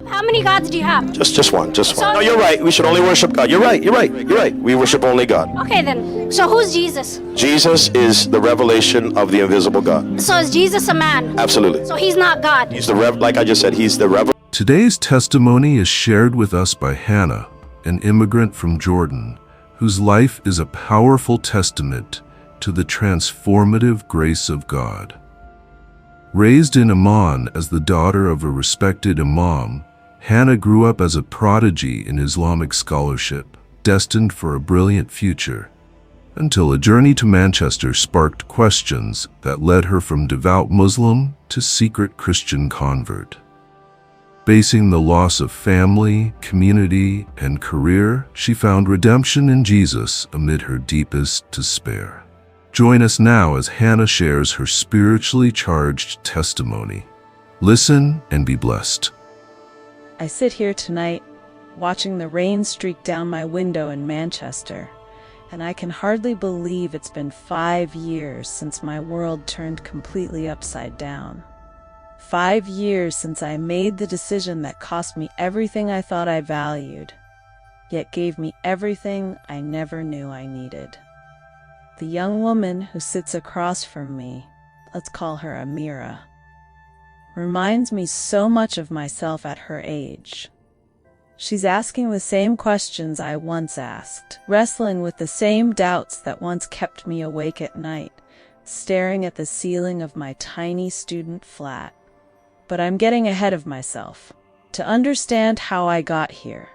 How many gods do you have? Just one. So- No, you're right. We should only worship God. You're right. We worship only God. Okay then. So who's Jesus? Jesus is the revelation of the invisible God. So is Jesus a man? Absolutely. So he's not God. He's like I just said, he's the Today's testimony is shared with us by Hannah, an immigrant from Jordan, whose life is a powerful testament to the transformative grace of God. Raised in Amman as the daughter of a respected Imam, Hannah grew up as a prodigy in Islamic scholarship, destined for a brilliant future, until a journey to Manchester sparked questions that led her from devout Muslim to secret Christian convert. Facing the loss of family, community, and career, she found redemption in Jesus amid her deepest despair. Join us now as Hannah shares her spiritually charged testimony. Listen and be blessed. I sit here tonight, watching the rain streak down my window in Manchester, and I can hardly believe it's been 5 years since my world turned completely upside down. 5 years since I made the decision that cost me everything I thought I valued, yet gave me everything I never knew I needed. The young woman who sits across from me, let's call her Amira, reminds me so much of myself at her age. She's asking the same questions I once asked, wrestling with the same doubts that once kept me awake at night, staring at the ceiling of my tiny student flat. But I'm getting ahead of myself. To understand how I got here,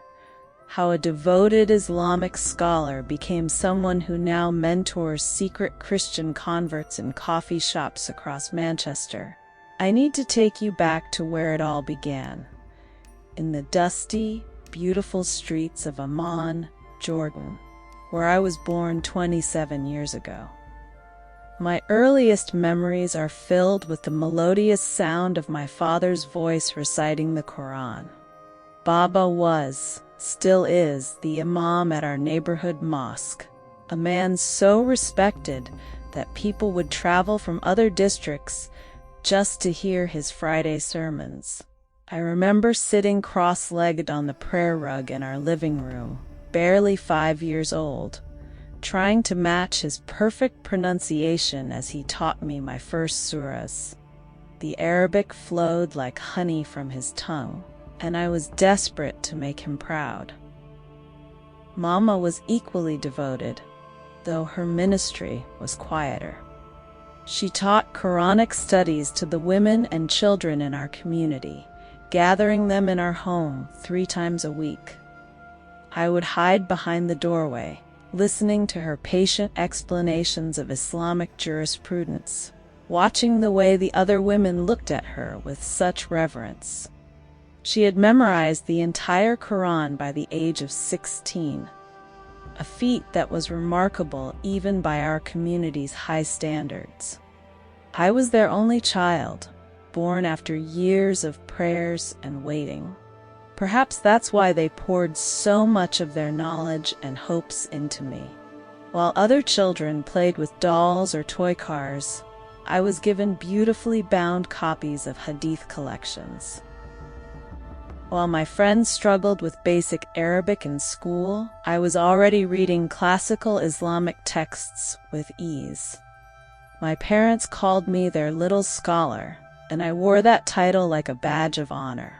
how a devoted Islamic scholar became someone who now mentors secret Christian converts in coffee shops across Manchester, I need to take you back to where it all began, in the dusty, beautiful streets of Amman, Jordan, where I was born 27 years ago. My earliest memories are filled with the melodious sound of my father's voice reciting the Quran. Baba was, still is, the Imam at our neighborhood mosque, a man so respected that people would travel from other districts just to hear his Friday sermons. I remember sitting cross-legged on the prayer rug in our living room, barely 5 years old, trying to match his perfect pronunciation as he taught me my first surahs. The Arabic flowed like honey from his tongue, and I was desperate to make him proud. Mama was equally devoted, though her ministry was quieter. She taught Quranic studies to the women and children in our community, gathering them in our home 3 times a week. I would hide behind the doorway, listening to her patient explanations of Islamic jurisprudence, watching the way the other women looked at her with such reverence. She had memorized the entire Quran by the age of 16, a feat that was remarkable even by our community's high standards. I was their only child, born after years of prayers and waiting. Perhaps that's why they poured so much of their knowledge and hopes into me. While other children played with dolls or toy cars, I was given beautifully bound copies of hadith collections. While my friends struggled with basic Arabic in school, I was already reading classical Islamic texts with ease. My parents called me their little scholar, and I wore that title like a badge of honor.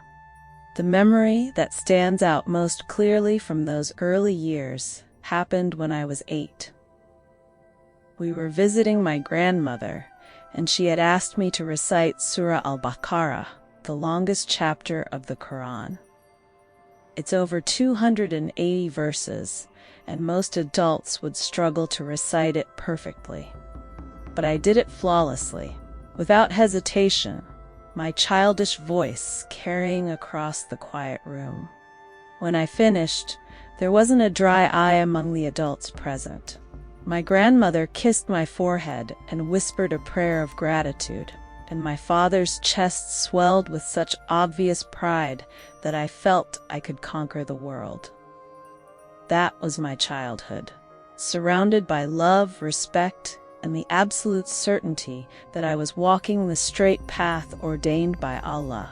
The memory that stands out most clearly from those early years happened when I was 8. We were visiting my grandmother, and she had asked me to recite Surah al-Baqarah, the longest chapter of the Quran. It's over 280 verses, and most adults would struggle to recite it perfectly. But I did it flawlessly, without hesitation, my childish voice carrying across the quiet room. When I finished, there wasn't a dry eye among the adults present. My grandmother kissed my forehead and whispered a prayer of gratitude, and my father's chest swelled with such obvious pride that I felt I could conquer the world. That was my childhood, surrounded by love, respect, and the absolute certainty that I was walking the straight path ordained by Allah.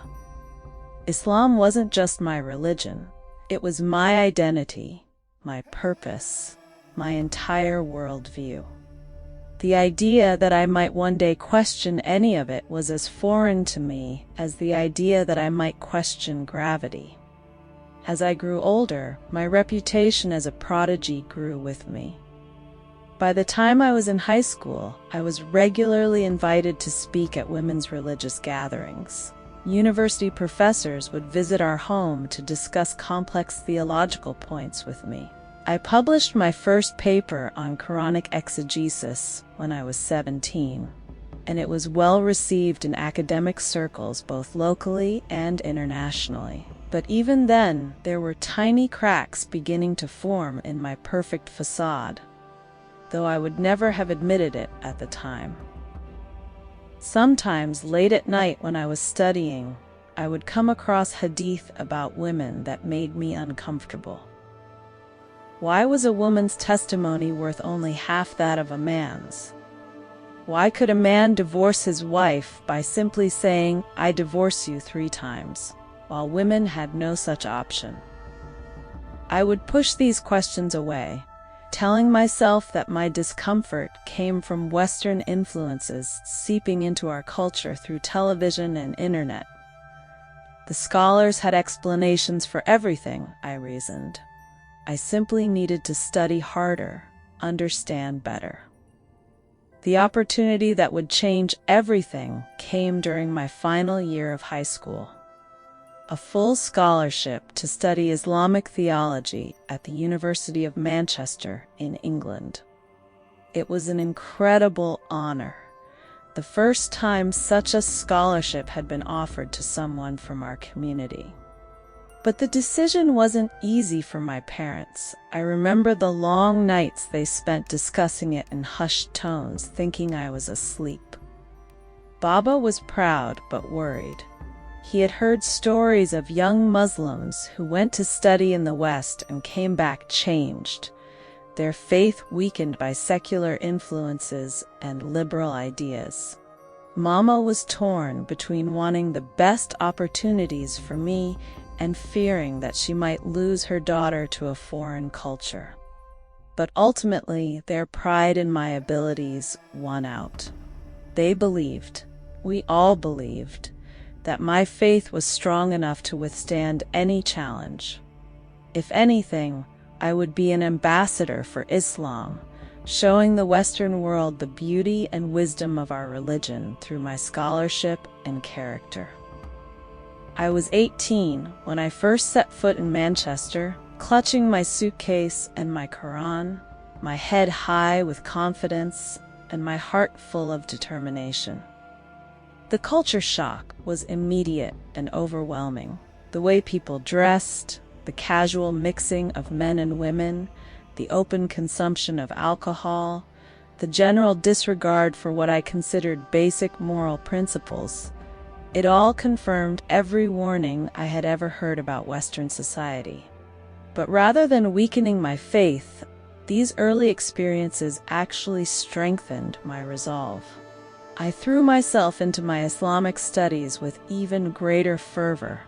Islam wasn't just my religion. It was my identity, my purpose, my entire worldview. The idea that I might one day question any of it was as foreign to me as the idea that I might question gravity. As I grew older, my reputation as a prodigy grew with me. By the time I was in high school, I was regularly invited to speak at women's religious gatherings. University professors would visit our home to discuss complex theological points with me. I published my first paper on Quranic exegesis when I was 17, and it was well received in academic circles both locally and internationally. But even then, there were tiny cracks beginning to form in my perfect facade, though I would never have admitted it at the time. Sometimes late at night when I was studying, I would come across hadith about women that made me uncomfortable. Why was a woman's testimony worth only half that of a man's? Why could a man divorce his wife by simply saying, "I divorce you 3 times," while women had no such option? I would push these questions away, telling myself that my discomfort came from Western influences seeping into our culture through television and internet. The scholars had explanations for everything, I reasoned. I simply needed to study harder, understand better. The opportunity that would change everything came during my final year of high school. A full scholarship to study Islamic theology at the University of Manchester in England. It was an incredible honor, the first time such a scholarship had been offered to someone from our community. But the decision wasn't easy for my parents. I remember the long nights they spent discussing it in hushed tones, thinking I was asleep. Baba was proud but worried. He had heard stories of young Muslims who went to study in the West and came back changed, their faith weakened by secular influences and liberal ideas. Mama was torn between wanting the best opportunities for me and fearing that she might lose her daughter to a foreign culture. But ultimately, their pride in my abilities won out. They believed, we all believed, that my faith was strong enough to withstand any challenge. If anything, I would be an ambassador for Islam, showing the Western world the beauty and wisdom of our religion through my scholarship and character. I was 18 when I first set foot in Manchester, clutching my suitcase and my Quran, my head high with confidence and my heart full of determination. The culture shock was immediate and overwhelming. The way people dressed, the casual mixing of men and women, the open consumption of alcohol, the general disregard for what I considered basic moral principles. It all confirmed every warning I had ever heard about Western society. But rather than weakening my faith, these early experiences actually strengthened my resolve. I threw myself into my Islamic studies with even greater fervor,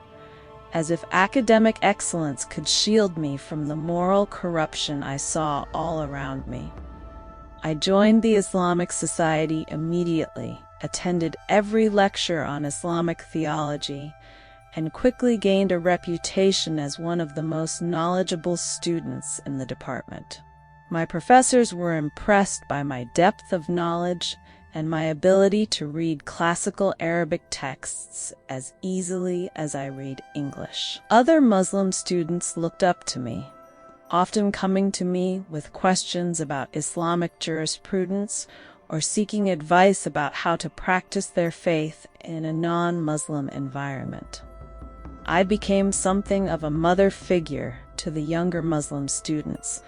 as if academic excellence could shield me from the moral corruption I saw all around me. I joined the Islamic Society immediately, attended every lecture on Islamic theology, and quickly gained a reputation as one of the most knowledgeable students in the department. My professors were impressed by my depth of knowledge and my ability to read classical Arabic texts as easily as I read English. Other Muslim students looked up to me, often coming to me with questions about Islamic jurisprudence or seeking advice about how to practice their faith in a non-Muslim environment. I became something of a mother figure to the younger Muslim students,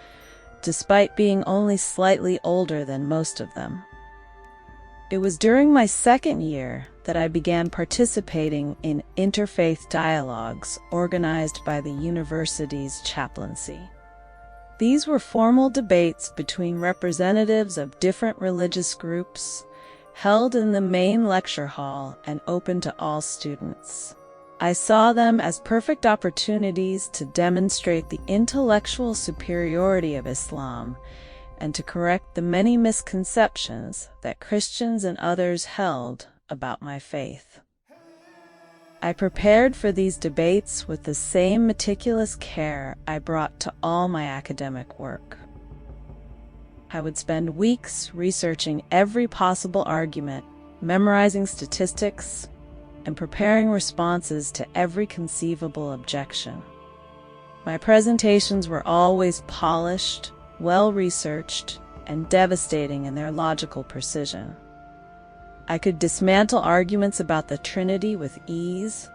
despite being only slightly older than most of them. It was during my second year that I began participating in interfaith dialogues organized by the university's chaplaincy. These were formal debates between representatives of different religious groups, held in the main lecture hall and open to all students. I saw them as perfect opportunities to demonstrate the intellectual superiority of Islam and to correct the many misconceptions that Christians and others held about my faith. I prepared for these debates with the same meticulous care I brought to all my academic work. I would spend weeks researching every possible argument, memorizing statistics, and preparing responses to every conceivable objection. My presentations were always polished, well-researched, and devastating in their logical precision. I could dismantle arguments about the Trinity with ease,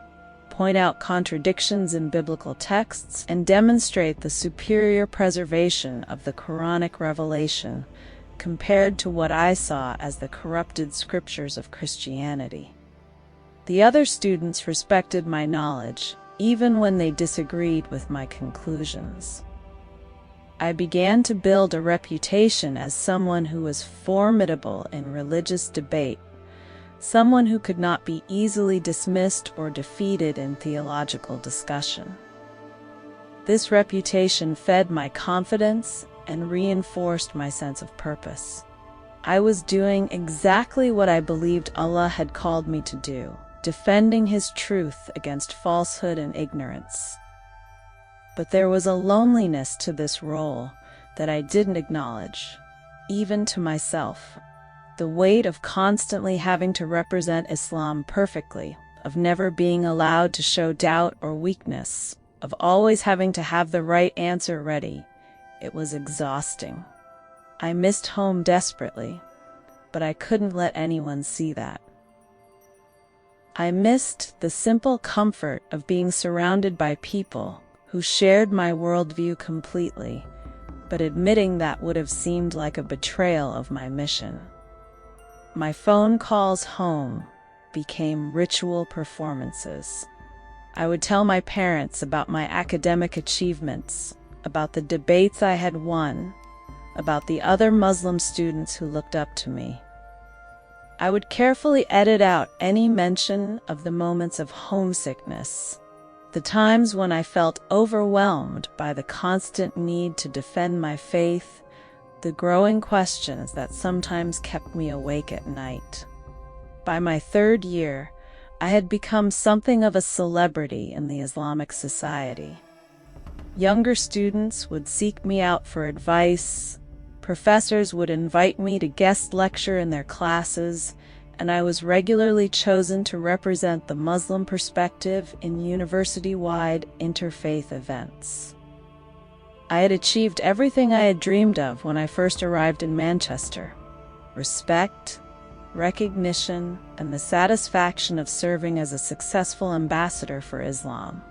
point out contradictions in biblical texts, and demonstrate the superior preservation of the Quranic revelation compared to what I saw as the corrupted scriptures of Christianity. The other students respected my knowledge, even when they disagreed with my conclusions. I began to build a reputation as someone who was formidable in religious debate, someone who could not be easily dismissed or defeated in theological discussion. This reputation fed my confidence and reinforced my sense of purpose. I was doing exactly what I believed Allah had called me to do, defending His truth against falsehood and ignorance. But there was a loneliness to this role that I didn't acknowledge, even to myself. The weight of constantly having to represent Islam perfectly, of never being allowed to show doubt or weakness, of always having to have the right answer ready. It was exhausting. I missed home desperately, but I couldn't let anyone see that. I missed the simple comfort of being surrounded by people who shared my worldview completely, but admitting that would have seemed like a betrayal of my mission. My phone calls home became ritual performances. I would tell my parents about my academic achievements, about the debates I had won, about the other Muslim students who looked up to me. I would carefully edit out any mention of the moments of homesickness, the times when I felt overwhelmed by the constant need to defend my faith, the growing questions that sometimes kept me awake at night. By my third year, I had become something of a celebrity in the Islamic society. Younger students would seek me out for advice, professors would invite me to guest lecture in their classes, and I was regularly chosen to represent the Muslim perspective in university-wide interfaith events. I had achieved everything I had dreamed of when I first arrived in Manchester: respect, recognition, and the satisfaction of serving as a successful ambassador for Islam.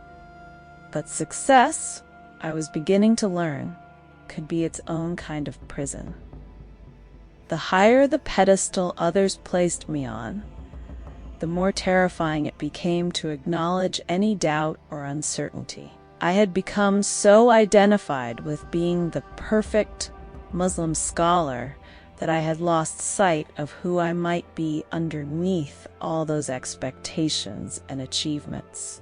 But success, I was beginning to learn, could be its own kind of prison. The higher the pedestal others placed me on, the more terrifying it became to acknowledge any doubt or uncertainty. I had become so identified with being the perfect Muslim scholar that I had lost sight of who I might be underneath all those expectations and achievements.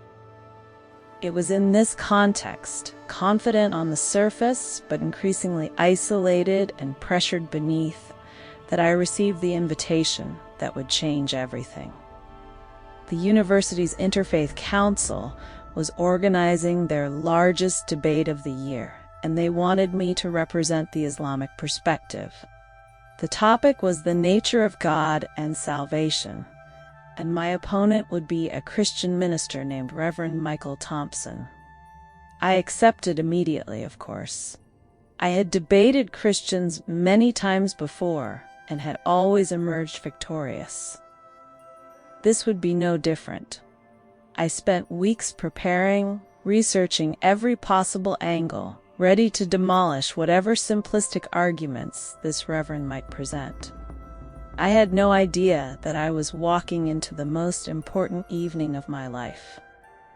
It was in this context, confident on the surface but increasingly isolated and pressured beneath, that I received the invitation that would change everything. The university's Interfaith Council was organizing their largest debate of the year, and they wanted me to represent the Islamic perspective. The topic was the nature of God and salvation, and my opponent would be a Christian minister named Reverend Michael Thompson. I accepted immediately, of course. I had debated Christians many times before and had always emerged victorious. This would be no different. I spent weeks preparing, researching every possible angle, ready to demolish whatever simplistic arguments this reverend might present. I had no idea that I was walking into the most important evening of my life.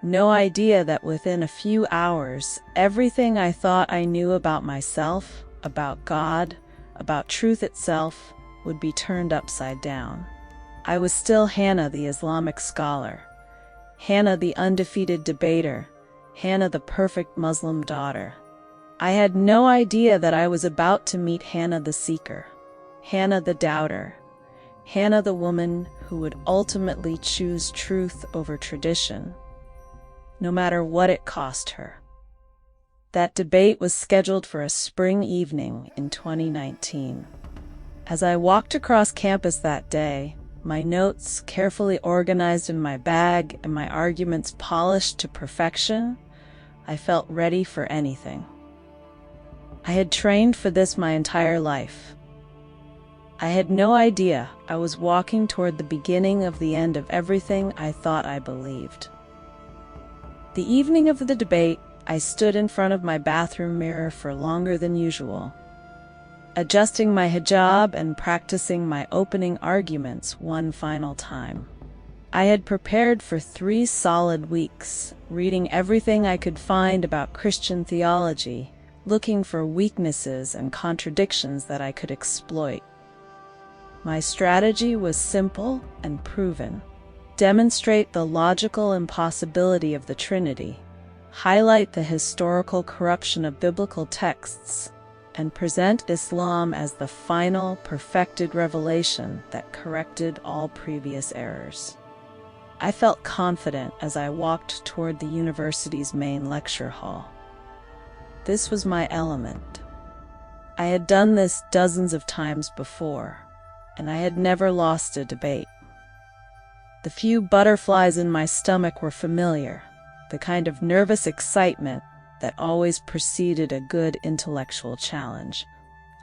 No idea that within a few hours, everything I thought I knew about myself, about God, about truth itself, would be turned upside down. I was still Hannah the Islamic scholar, Hannah the undefeated debater, Hannah the perfect Muslim daughter. I had no idea that I was about to meet Hannah the seeker, Hannah the doubter, Hannah the woman who would ultimately choose truth over tradition, no matter what it cost her. That debate was scheduled for a spring evening in 2019. As I walked across campus that day, my notes carefully organized in my bag and my arguments polished to perfection, I felt ready for anything. I had trained for this my entire life. I had no idea I was walking toward the beginning of the end of everything I thought I believed. The evening of the debate, I stood in front of my bathroom mirror for longer than usual, adjusting my hijab and practicing my opening arguments one final time. I had prepared for 3 solid weeks, reading everything I could find about Christian theology, looking for weaknesses and contradictions that I could exploit. My strategy was simple and proven. Demonstrate the logical impossibility of the Trinity, highlight the historical corruption of biblical texts, and present Islam as the final, perfected revelation that corrected all previous errors. I felt confident as I walked toward the university's main lecture hall. This was my element. I had done this dozens of times before, and I had never lost a debate. The few butterflies in my stomach were familiar, the kind of nervous excitement that always preceded a good intellectual challenge.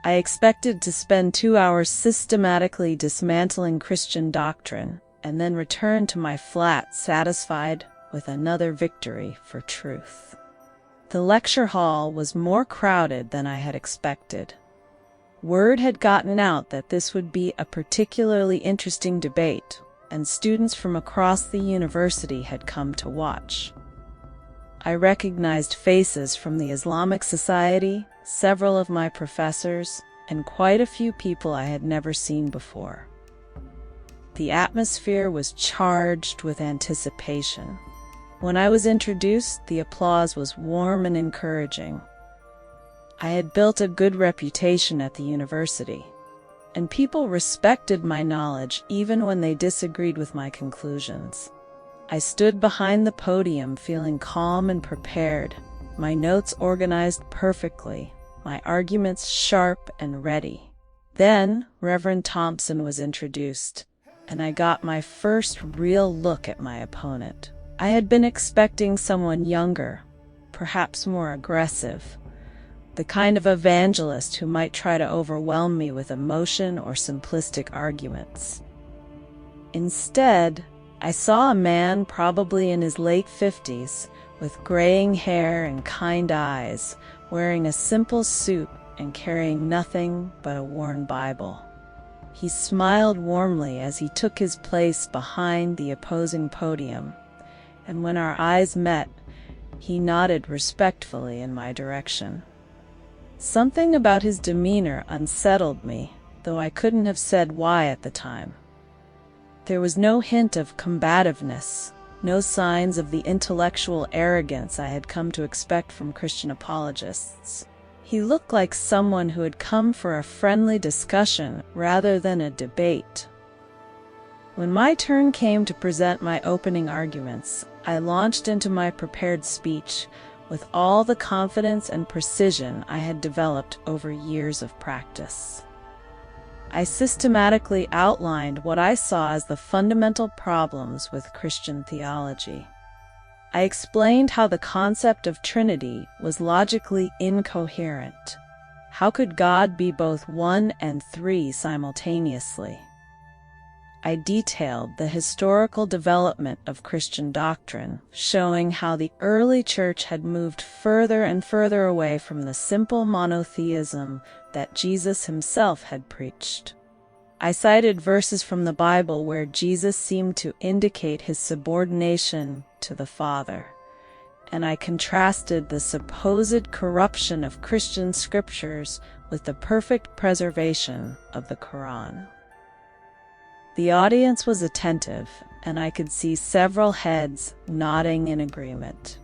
I expected to spend 2 hours systematically dismantling Christian doctrine and then return to my flat satisfied with another victory for truth. The lecture hall was more crowded than I had expected. Word had gotten out that this would be a particularly interesting debate, and students from across the university had come to watch. I recognized faces from the Islamic Society, several of my professors, and quite a few people I had never seen before. The atmosphere was charged with anticipation. When I was introduced, the applause was warm and encouraging. I had built a good reputation at the university, and people respected my knowledge even when they disagreed with my conclusions. I stood behind the podium feeling calm and prepared, my notes organized perfectly, my arguments sharp and ready. Then Reverend Thompson was introduced, and I got my first real look at my opponent. I had been expecting someone younger, perhaps more aggressive, the kind of evangelist who might try to overwhelm me with emotion or simplistic arguments. Instead, I saw a man probably in his late 50s, with graying hair and kind eyes, wearing a simple suit and carrying nothing but a worn Bible. He smiled warmly as he took his place behind the opposing podium, and when our eyes met, he nodded respectfully in my direction. Something about his demeanor unsettled me, though I couldn't have said why at the time. There was no hint of combativeness, no signs of the intellectual arrogance I had come to expect from Christian apologists. He looked like someone who had come for a friendly discussion rather than a debate. When my turn came to present my opening arguments, I launched into my prepared speech with all the confidence and precision I had developed over years of practice. I systematically outlined what I saw as the fundamental problems with Christian theology. I explained how the concept of Trinity was logically incoherent. How could God be both one and three simultaneously? I detailed the historical development of Christian doctrine, showing how the early church had moved further and further away from the simple monotheism that Jesus himself had preached. I cited verses from the Bible where Jesus seemed to indicate his subordination to the Father, and I contrasted the supposed corruption of Christian scriptures with the perfect preservation of the Quran. The audience was attentive, and I could see several heads nodding in agreement.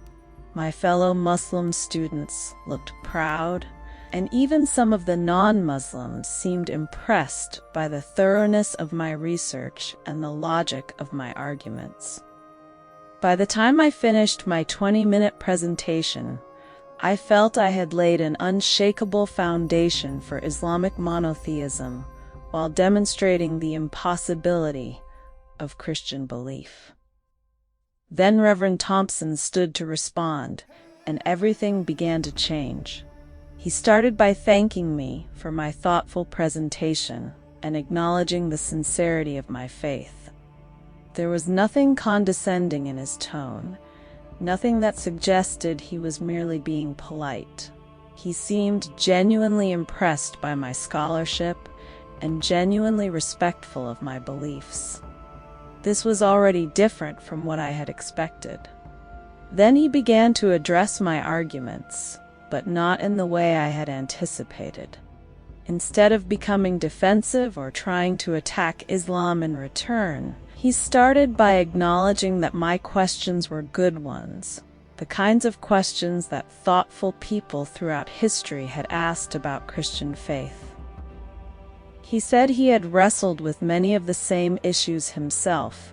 My fellow Muslim students looked proud, and even some of the non-Muslims seemed impressed by the thoroughness of my research and the logic of my arguments. By the time I finished my 20-minute presentation, I felt I had laid an unshakable foundation for Islamic monotheism while demonstrating the impossibility of Christian belief. Then Reverend Thompson stood to respond, and everything began to change. He started by thanking me for my thoughtful presentation and acknowledging the sincerity of my faith. There was nothing condescending in his tone, nothing that suggested he was merely being polite. He seemed genuinely impressed by my scholarship and genuinely respectful of my beliefs. This was already different from what I had expected. Then he began to address my arguments, but not in the way I had anticipated. Instead of becoming defensive or trying to attack Islam in return, he started by acknowledging that my questions were good ones, the kinds of questions that thoughtful people throughout history had asked about Christian faith. He said he had wrestled with many of the same issues himself,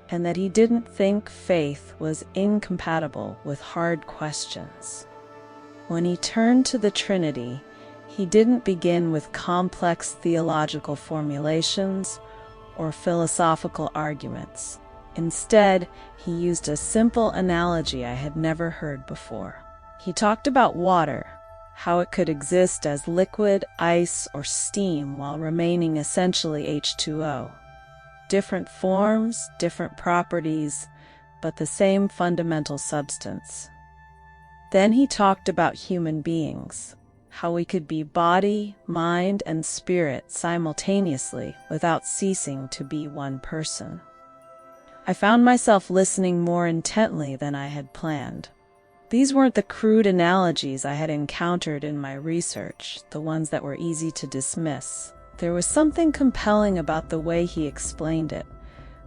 and that he didn't think faith was incompatible with hard questions. When he turned to the Trinity, he didn't begin with complex theological formulations or philosophical arguments. Instead, he used a simple analogy I had never heard before. He talked about water, how it could exist as liquid, ice, or steam while remaining essentially H2O. Different forms, different properties, but the same fundamental substance. Then he talked about human beings, how we could be body, mind, and spirit simultaneously without ceasing to be one person. I found myself listening more intently than I had planned. These weren't the crude analogies I had encountered in my research, the ones that were easy to dismiss. There was something compelling about the way he explained it,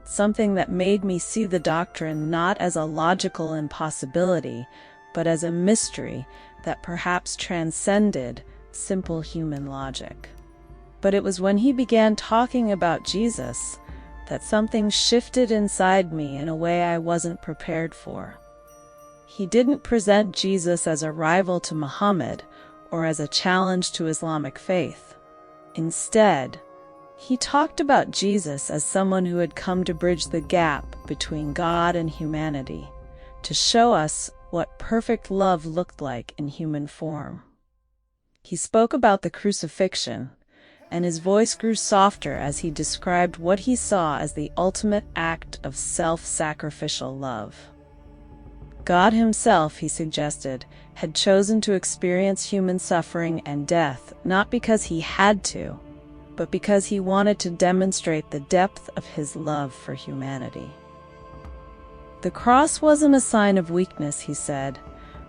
something that made me see the doctrine not as a logical impossibility, but as a mystery that perhaps transcended simple human logic. But it was when he began talking about Jesus that something shifted inside me in a way I wasn't prepared for. He didn't present Jesus as a rival to Muhammad or as a challenge to Islamic faith. Instead, he talked about Jesus as someone who had come to bridge the gap between God and humanity, to show us what perfect love looked like in human form. He spoke about the crucifixion, and his voice grew softer as he described what he saw as the ultimate act of self-sacrificial love. God himself, he suggested, had chosen to experience human suffering and death not because he had to, but because he wanted to demonstrate the depth of his love for humanity. The cross wasn't a sign of weakness, he said,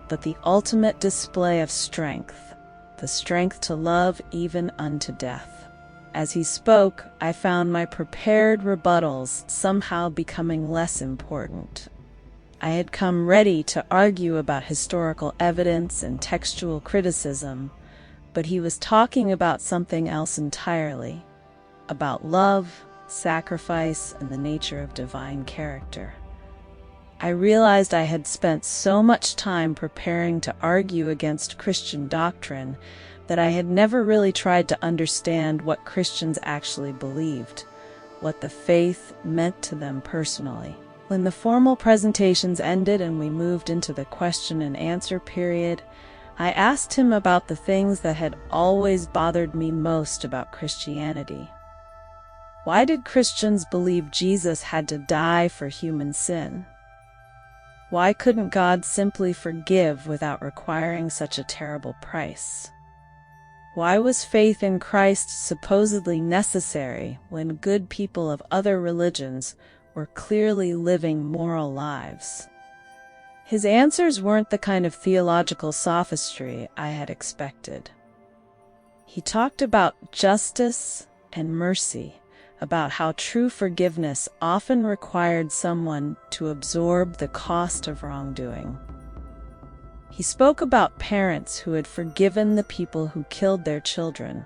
but the ultimate display of strength, the strength to love even unto death. As he spoke, I found my prepared rebuttals somehow becoming less important. I had come ready to argue about historical evidence and textual criticism, but he was talking about something else entirely, about love, sacrifice, and the nature of divine character. I realized I had spent so much time preparing to argue against Christian doctrine that I had never really tried to understand what Christians actually believed, what the faith meant to them personally. When the formal presentations ended and we moved into the question and answer period, I asked him about the things that had always bothered me most about Christianity. Why did Christians believe Jesus had to die for human sin? Why couldn't God simply forgive without requiring such a terrible price? Why was faith in Christ supposedly necessary when good people of other religions were clearly living moral lives? His answers weren't the kind of theological sophistry I had expected. He talked about justice and mercy, about how true forgiveness often required someone to absorb the cost of wrongdoing. He spoke about parents who had forgiven the people who killed their children,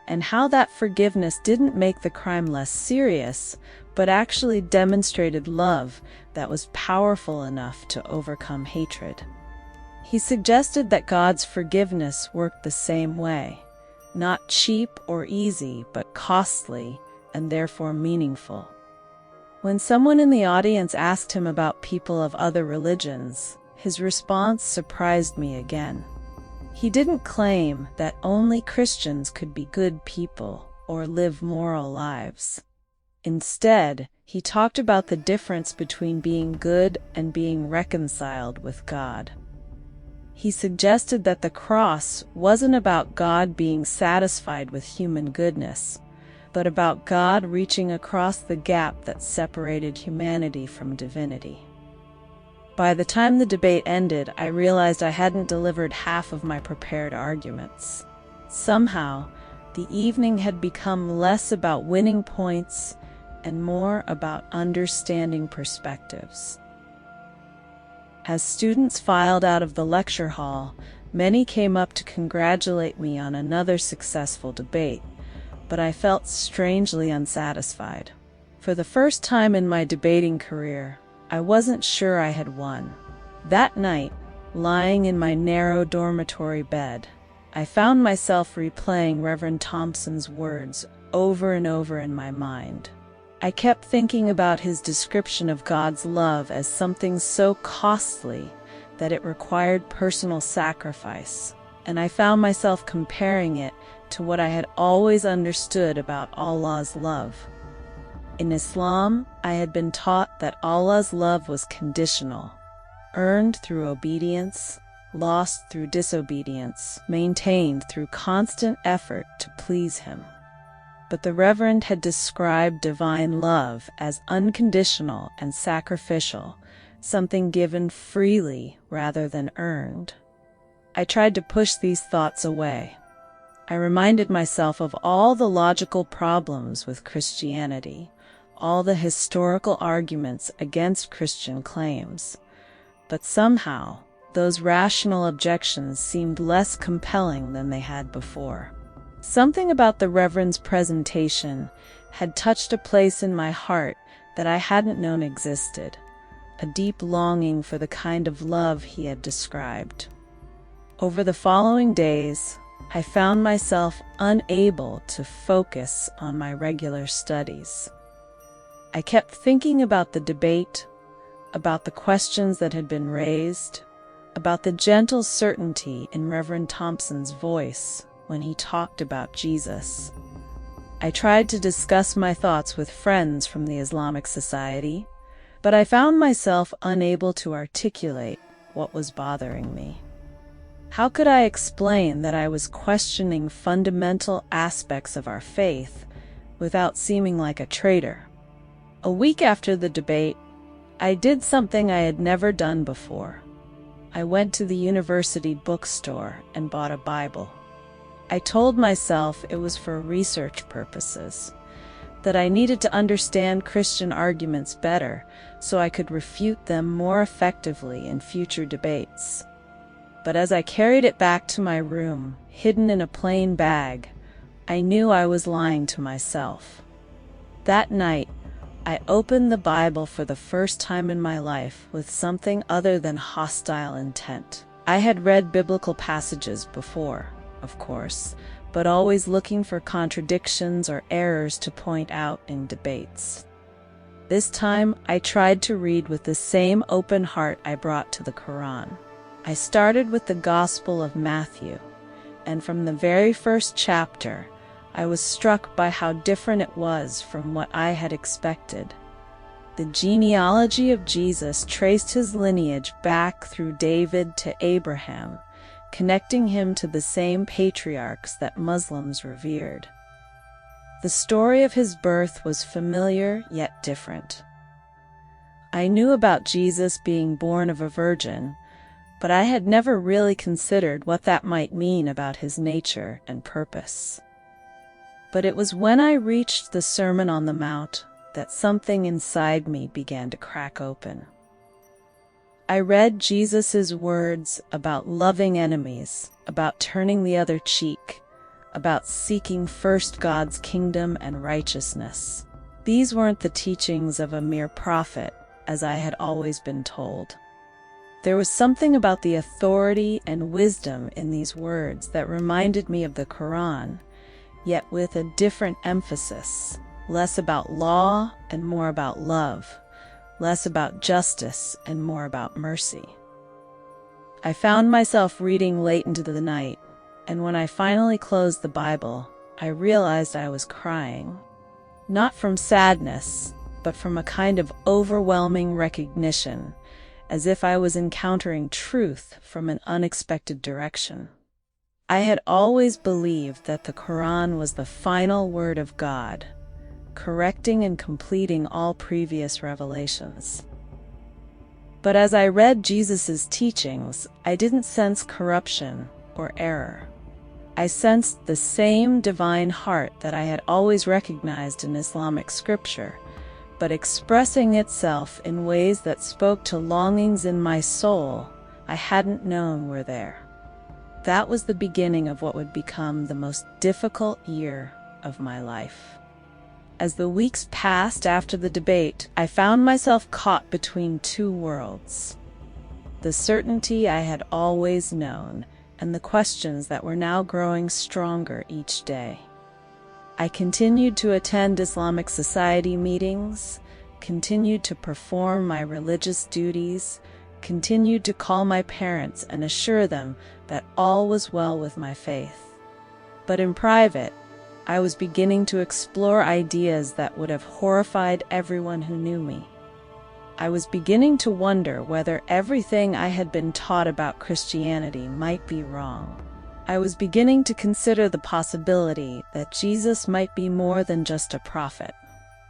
and how that forgiveness didn't make the crime less serious, but actually demonstrated love that was powerful enough to overcome hatred. He suggested that God's forgiveness worked the same way, not cheap or easy, but costly and therefore meaningful. When someone in the audience asked him about people of other religions, his response surprised me again. He didn't claim that only Christians could be good people or live moral lives. Instead, he talked about the difference between being good and being reconciled with God. He suggested that the cross wasn't about God being satisfied with human goodness, but about God reaching across the gap that separated humanity from divinity. By the time the debate ended, I realized I hadn't delivered half of my prepared arguments. Somehow, the evening had become less about winning points and more about understanding perspectives. As students filed out of the lecture hall, many came up to congratulate me on another successful debate, but I felt strangely unsatisfied. For the first time in my debating career, I wasn't sure I had won. That night, lying in my narrow dormitory bed, I found myself replaying Reverend Thompson's words over and over in my mind. I kept thinking about his description of God's love as something so costly that it required personal sacrifice, and I found myself comparing it to what I had always understood about Allah's love. In Islam, I had been taught that Allah's love was conditional, earned through obedience, lost through disobedience, maintained through constant effort to please Him. But the Reverend had described divine love as unconditional and sacrificial, something given freely rather than earned. I tried to push these thoughts away. I reminded myself of all the logical problems with Christianity, all the historical arguments against Christian claims. But somehow, those rational objections seemed less compelling than they had before. Something about the Reverend's presentation had touched a place in my heart that I hadn't known existed, a deep longing for the kind of love he had described. Over the following days, I found myself unable to focus on my regular studies. I kept thinking about the debate, about the questions that had been raised, about the gentle certainty in Reverend Thompson's voice when he talked about Jesus. I tried to discuss my thoughts with friends from the Islamic Society, but I found myself unable to articulate what was bothering me. How could I explain that I was questioning fundamental aspects of our faith without seeming like a traitor? A week after the debate, I did something I had never done before. I went to the university bookstore and bought a Bible. I told myself it was for research purposes, that I needed to understand Christian arguments better so I could refute them more effectively in future debates. But as I carried it back to my room, hidden in a plain bag, I knew I was lying to myself. That night, I opened the Bible for the first time in my life with something other than hostile intent. I had read biblical passages before, of course, but always looking for contradictions or errors to point out in debates. This time, I tried to read with the same open heart I brought to the Quran. I started with the Gospel of Matthew, and from the very first chapter, I was struck by how different it was from what I had expected. The genealogy of Jesus traced his lineage back through David to Abraham, connecting him to the same patriarchs that Muslims revered. The story of his birth was familiar yet different. I knew about Jesus being born of a virgin, but I had never really considered what that might mean about his nature and purpose. But it was when I reached the Sermon on the Mount that something inside me began to crack open. I read Jesus' words about loving enemies, about turning the other cheek, about seeking first God's kingdom and righteousness. These weren't the teachings of a mere prophet, as I had always been told. There was something about the authority and wisdom in these words that reminded me of the Quran, yet with a different emphasis, less about law and more about love, less about justice and more about mercy. I found myself reading late into the night, and when I finally closed the Bible, I realized I was crying. Not from sadness, but from a kind of overwhelming recognition, as if I was encountering truth from an unexpected direction. I had always believed that the Quran was the final word of God, correcting and completing all previous revelations. But as I read Jesus' teachings, I didn't sense corruption or error. I sensed the same divine heart that I had always recognized in Islamic scripture, but expressing itself in ways that spoke to longings in my soul I hadn't known were there. That was the beginning of what would become the most difficult year of my life. As the weeks passed after the debate, I found myself caught between two worlds. The certainty I had always known, and the questions that were now growing stronger each day. I continued to attend Islamic Society meetings, continued to perform my religious duties, continued to call my parents and assure them that all was well with my faith. But in private, I was beginning to explore ideas that would have horrified everyone who knew me. I was beginning to wonder whether everything I had been taught about Christianity might be wrong. I was beginning to consider the possibility that Jesus might be more than just a prophet.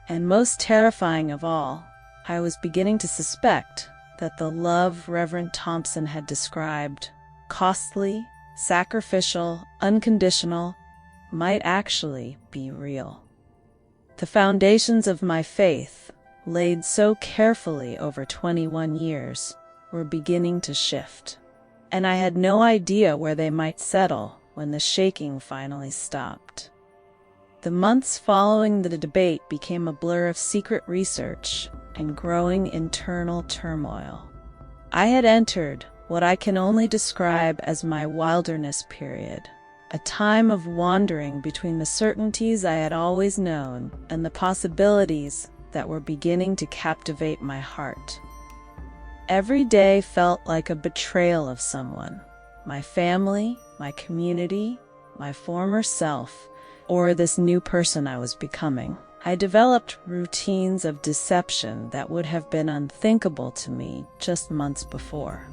And most terrifying of all, I was beginning to suspect that the love Reverend Thompson had described, costly, sacrificial, unconditional, might actually be real. The foundations of my faith, laid so carefully over 21 years, were beginning to shift, and I had no idea where they might settle when the shaking finally stopped. The months following the debate became a blur of secret research and growing internal turmoil. I had entered what I can only describe as my wilderness period, a time of wandering between the certainties I had always known and the possibilities that were beginning to captivate my heart. Every day felt like a betrayal of someone, my family, my community, my former self, or this new person I was becoming. I developed routines of deception that would have been unthinkable to me just months before.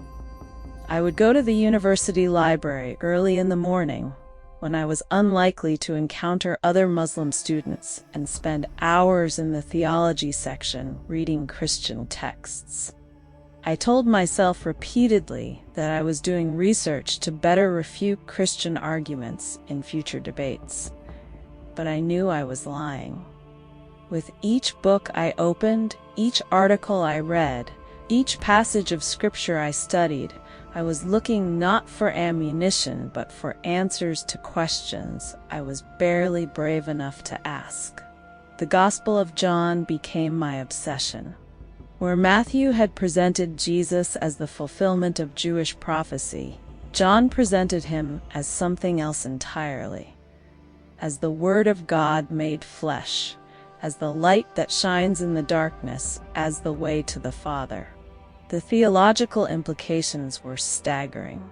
I would go to the university library early in the morning, when I was unlikely to encounter other Muslim students, and spend hours in the theology section reading Christian texts. I told myself repeatedly that I was doing research to better refute Christian arguments in future debates, but I knew I was lying. With each book I opened, each article I read, each passage of scripture I studied, I was looking not for ammunition, but for answers to questions I was barely brave enough to ask. The Gospel of John became my obsession. Where Matthew had presented Jesus as the fulfillment of Jewish prophecy, John presented him as something else entirely. As the Word of God made flesh, as the light that shines in the darkness, as the way to the Father. The theological implications were staggering.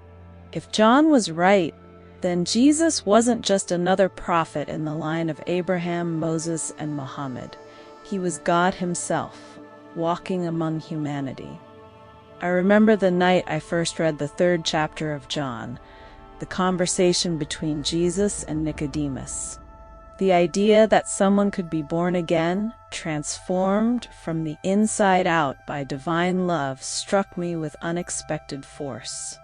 If John was right, then Jesus wasn't just another prophet in the line of Abraham, Moses, and Muhammad. He was God himself, walking among humanity. I remember the night I first read the 3rd chapter of John, the conversation between Jesus and Nicodemus. The idea that someone could be born again, transformed from the inside out by divine love, struck me with unexpected force.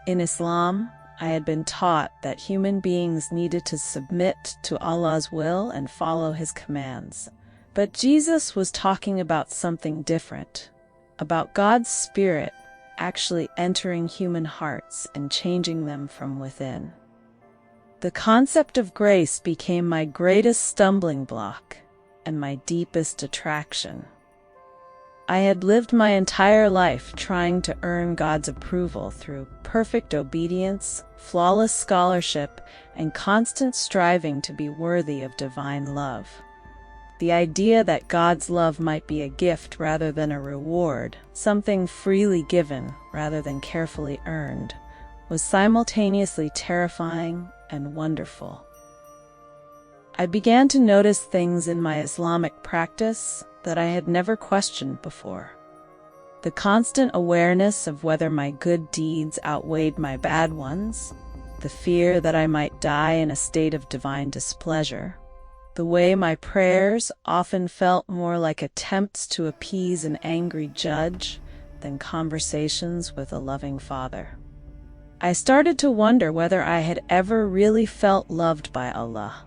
In Islam, I had been taught that human beings needed to submit to Allah's will and follow His commands. But Jesus was talking about something different, about God's Spirit actually entering human hearts and changing them from within. The concept of grace became my greatest stumbling block and my deepest attraction. I had lived my entire life trying to earn God's approval through perfect obedience, flawless scholarship, and constant striving to be worthy of divine love. The idea that God's love might be a gift rather than a reward, something freely given rather than carefully earned, was simultaneously terrifying and wonderful. I began to notice things in my Islamic practice that I had never questioned before. The constant awareness of whether my good deeds outweighed my bad ones, the fear that I might die in a state of divine displeasure, the way my prayers often felt more like attempts to appease an angry judge than conversations with a loving Father. I started to wonder whether I had ever really felt loved by Allah,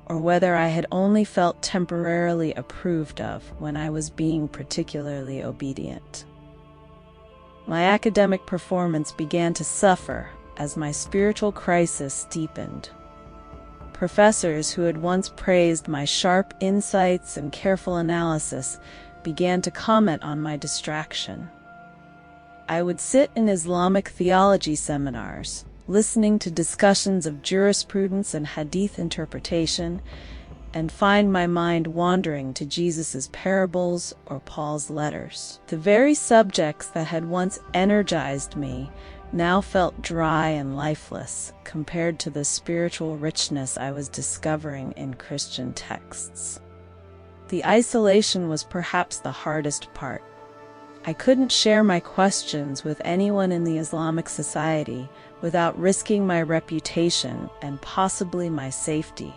or whether I had only felt temporarily approved of when I was being particularly obedient. My academic performance began to suffer as my spiritual crisis deepened. Professors who had once praised my sharp insights and careful analysis began to comment on my distraction. I would sit in Islamic theology seminars, listening to discussions of jurisprudence and hadith interpretation, and find my mind wandering to Jesus' parables or Paul's letters. The very subjects that had once energized me now felt dry and lifeless compared to the spiritual richness I was discovering in Christian texts. The isolation was perhaps the hardest part. I couldn't share my questions with anyone in the Islamic society without risking my reputation and possibly my safety.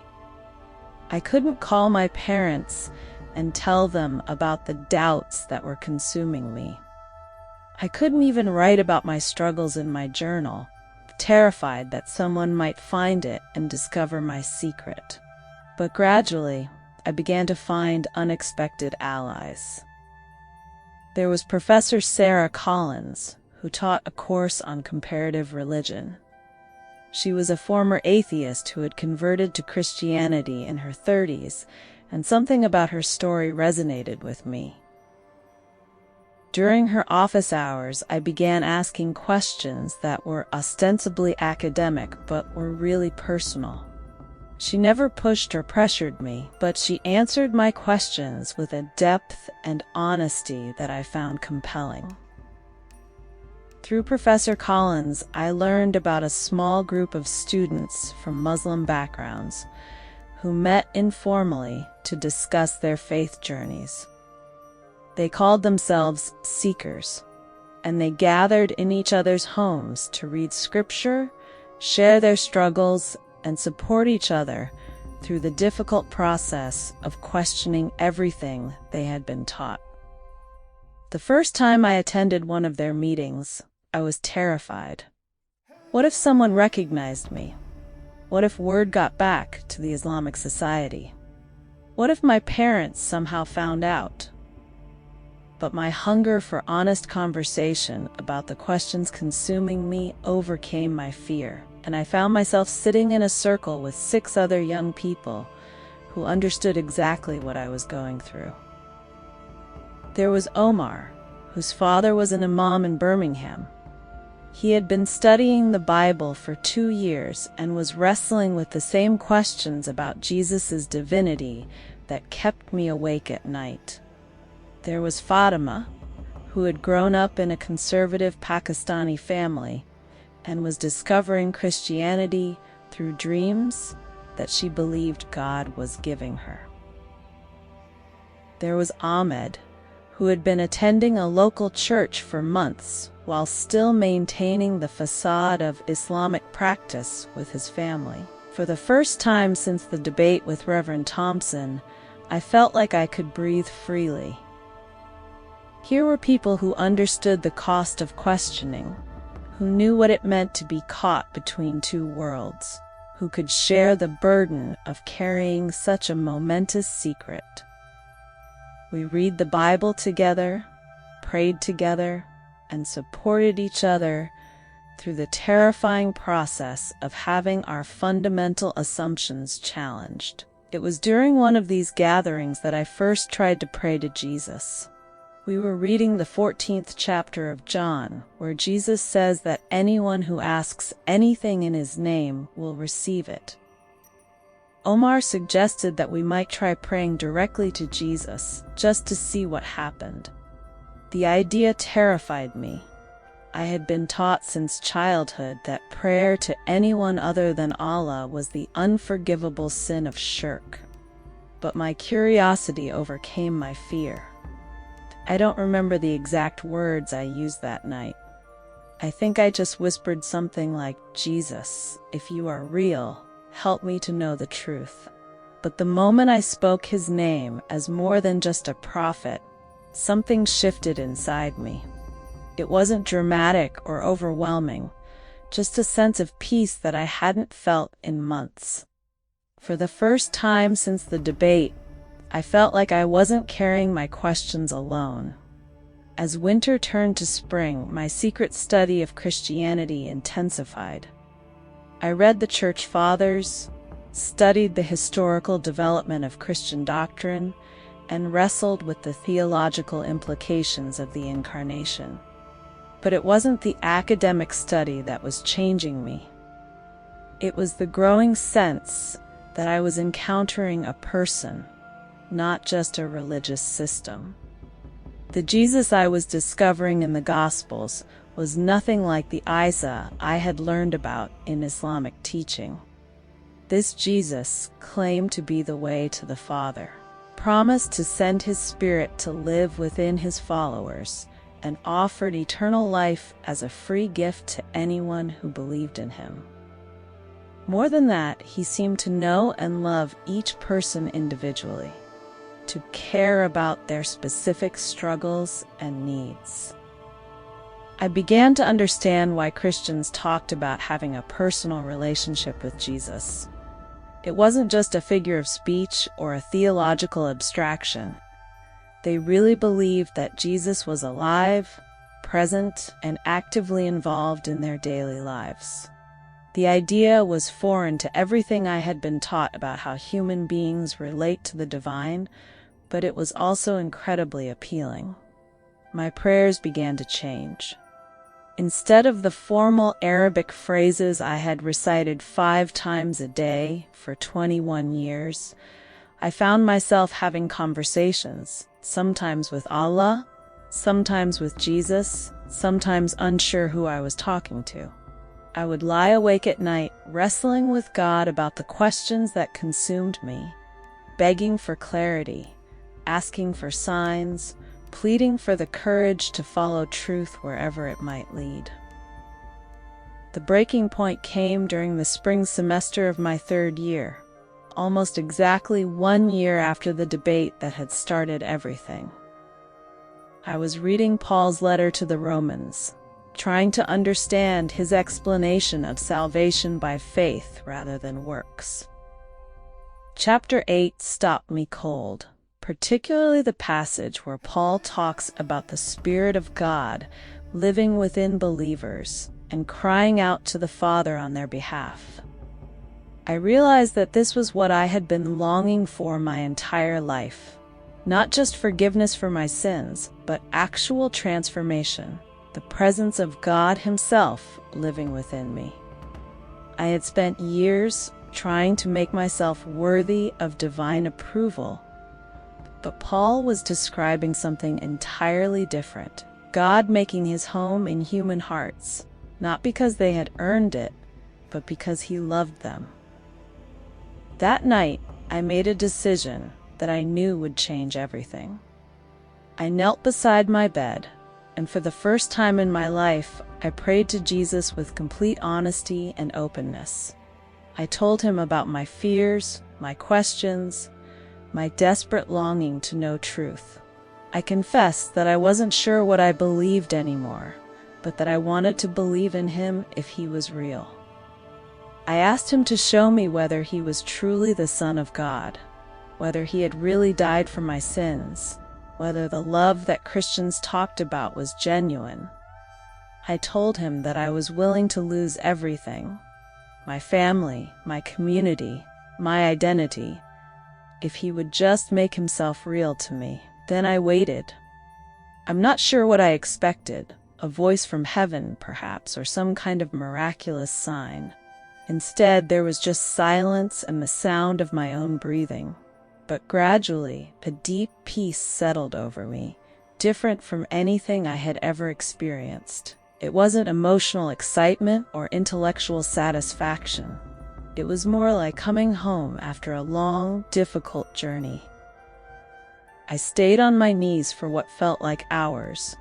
I couldn't call my parents and tell them about the doubts that were consuming me. I couldn't even write about my struggles in my journal, terrified that someone might find it and discover my secret. But gradually, I began to find unexpected allies. There was Professor Sarah Collins, who taught a course on comparative religion. She was a former atheist who had converted to Christianity in her 30s, and something about her story resonated with me. During her office hours, I began asking questions that were ostensibly academic but were really personal. She never pushed or pressured me, but she answered my questions with a depth and honesty that I found compelling. Through Professor Collins, I learned about a small group of students from Muslim backgrounds who met informally to discuss their faith journeys. They called themselves seekers, and they gathered in each other's homes to read scripture, share their struggles, and support each other through the difficult process of questioning everything they had been taught. The first time I attended one of their meetings, I was terrified. What if someone recognized me? What if word got back to the Islamic society? What if my parents somehow found out? But my hunger for honest conversation about the questions consuming me overcame my fear, and I found myself sitting in a circle with 6 other young people who understood exactly what I was going through. There was Omar, whose father was an Imam in Birmingham. He had been studying the Bible for 2 years and was wrestling with the same questions about Jesus' divinity that kept me awake at night. There was Fatima, who had grown up in a conservative Pakistani family and was discovering Christianity through dreams that she believed God was giving her. There was Ahmed, who had been attending a local church for months while still maintaining the facade of Islamic practice with his family. For the first time since the debate with Reverend Thompson, I felt like I could breathe freely. Here were people who understood the cost of questioning, who knew what it meant to be caught between two worlds, who could share the burden of carrying such a momentous secret. We read the Bible together, prayed together, and supported each other through the terrifying process of having our fundamental assumptions challenged. It was during one of these gatherings that I first tried to pray to Jesus. We were reading the 14th chapter of John, where Jesus says that anyone who asks anything in his name will receive it. Omar suggested that we might try praying directly to Jesus, just to see what happened. The idea terrified me. I had been taught since childhood that prayer to anyone other than Allah was the unforgivable sin of shirk. But my curiosity overcame my fear. I don't remember the exact words I used that night. I think I just whispered something like, "Jesus, if you are real, help me to know the truth." But the moment I spoke his name as more than just a prophet, something shifted inside me. It wasn't dramatic or overwhelming, just a sense of peace that I hadn't felt in months. For the first time since the debate, I felt like I wasn't carrying my questions alone. As winter turned to spring, my secret study of Christianity intensified. I read the Church Fathers, studied the historical development of Christian doctrine, and wrestled with the theological implications of the Incarnation. But it wasn't the academic study that was changing me. It was the growing sense that I was encountering a person, not just a religious system. The Jesus I was discovering in the Gospels was nothing like the Isa I had learned about in Islamic teaching. This Jesus claimed to be the way to the Father, promised to send his Spirit to live within his followers, and offered eternal life as a free gift to anyone who believed in him. More than that, he seemed to know and love each person individually, to care about their specific struggles and needs. I began to understand why Christians talked about having a personal relationship with Jesus. It wasn't just a figure of speech or a theological abstraction. They really believed that Jesus was alive, present, and actively involved in their daily lives. The idea was foreign to everything I had been taught about how human beings relate to the divine, but it was also incredibly appealing. My prayers began to change. Instead of the formal Arabic phrases I had recited 5 times a day for 21 years, I found myself having conversations, sometimes with Allah, sometimes with Jesus, sometimes unsure who I was talking to. I would lie awake at night, wrestling with God about the questions that consumed me, begging for clarity, asking for signs, pleading for the courage to follow truth wherever it might lead. The breaking point came during the spring semester of my 3rd year, almost exactly 1 year after the debate that had started everything. I was reading Paul's letter to the Romans, trying to understand his explanation of salvation by faith rather than works. Chapter 8 stopped me cold, particularly the passage where Paul talks about the Spirit of God living within believers and crying out to the Father on their behalf. I realized that this was what I had been longing for my entire life. Not just forgiveness for my sins, but actual transformation, the presence of God Himself living within me. I had spent years trying to make myself worthy of divine approval, but Paul was describing something entirely different. God making His home in human hearts, not because they had earned it, but because He loved them. That night, I made a decision that I knew would change everything. I knelt beside my bed, and for the first time in my life, I prayed to Jesus with complete honesty and openness. I told Him about my fears, my questions, my desperate longing to know truth. I confessed that I wasn't sure what I believed anymore, but that I wanted to believe in him if he was real. I asked him to show me whether he was truly the Son of God, whether he had really died for my sins, whether the love that Christians talked about was genuine. I told him that I was willing to lose everything, my family, my community, my identity, if he would just make himself real to me. Then I waited. I'm not sure what I expected, a voice from heaven, perhaps, or some kind of miraculous sign. Instead, there was just silence and the sound of my own breathing. But gradually, a deep peace settled over me, different from anything I had ever experienced. It wasn't emotional excitement or intellectual satisfaction. It was more like coming home after a long, difficult journey. I stayed on my knees for what felt like hours,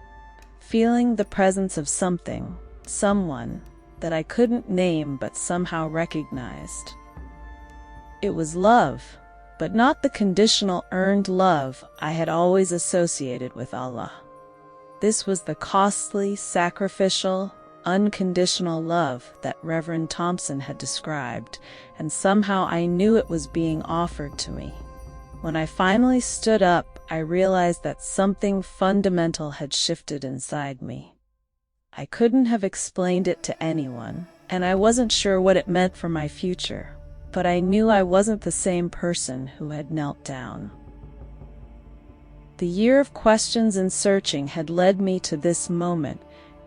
feeling the presence of something, someone, that I couldn't name but somehow recognized. It was love, but not the conditional earned love I had always associated with Allah. This was the costly, sacrificial, unconditional love that Reverend Thompson had described, and somehow I knew it was being offered to me. When I finally stood up, I realized that something fundamental had shifted inside me. I couldn't have explained it to anyone, and I wasn't sure what it meant for my future, but I knew I wasn't the same person who had knelt down. The year of questions and searching had led me to this moment,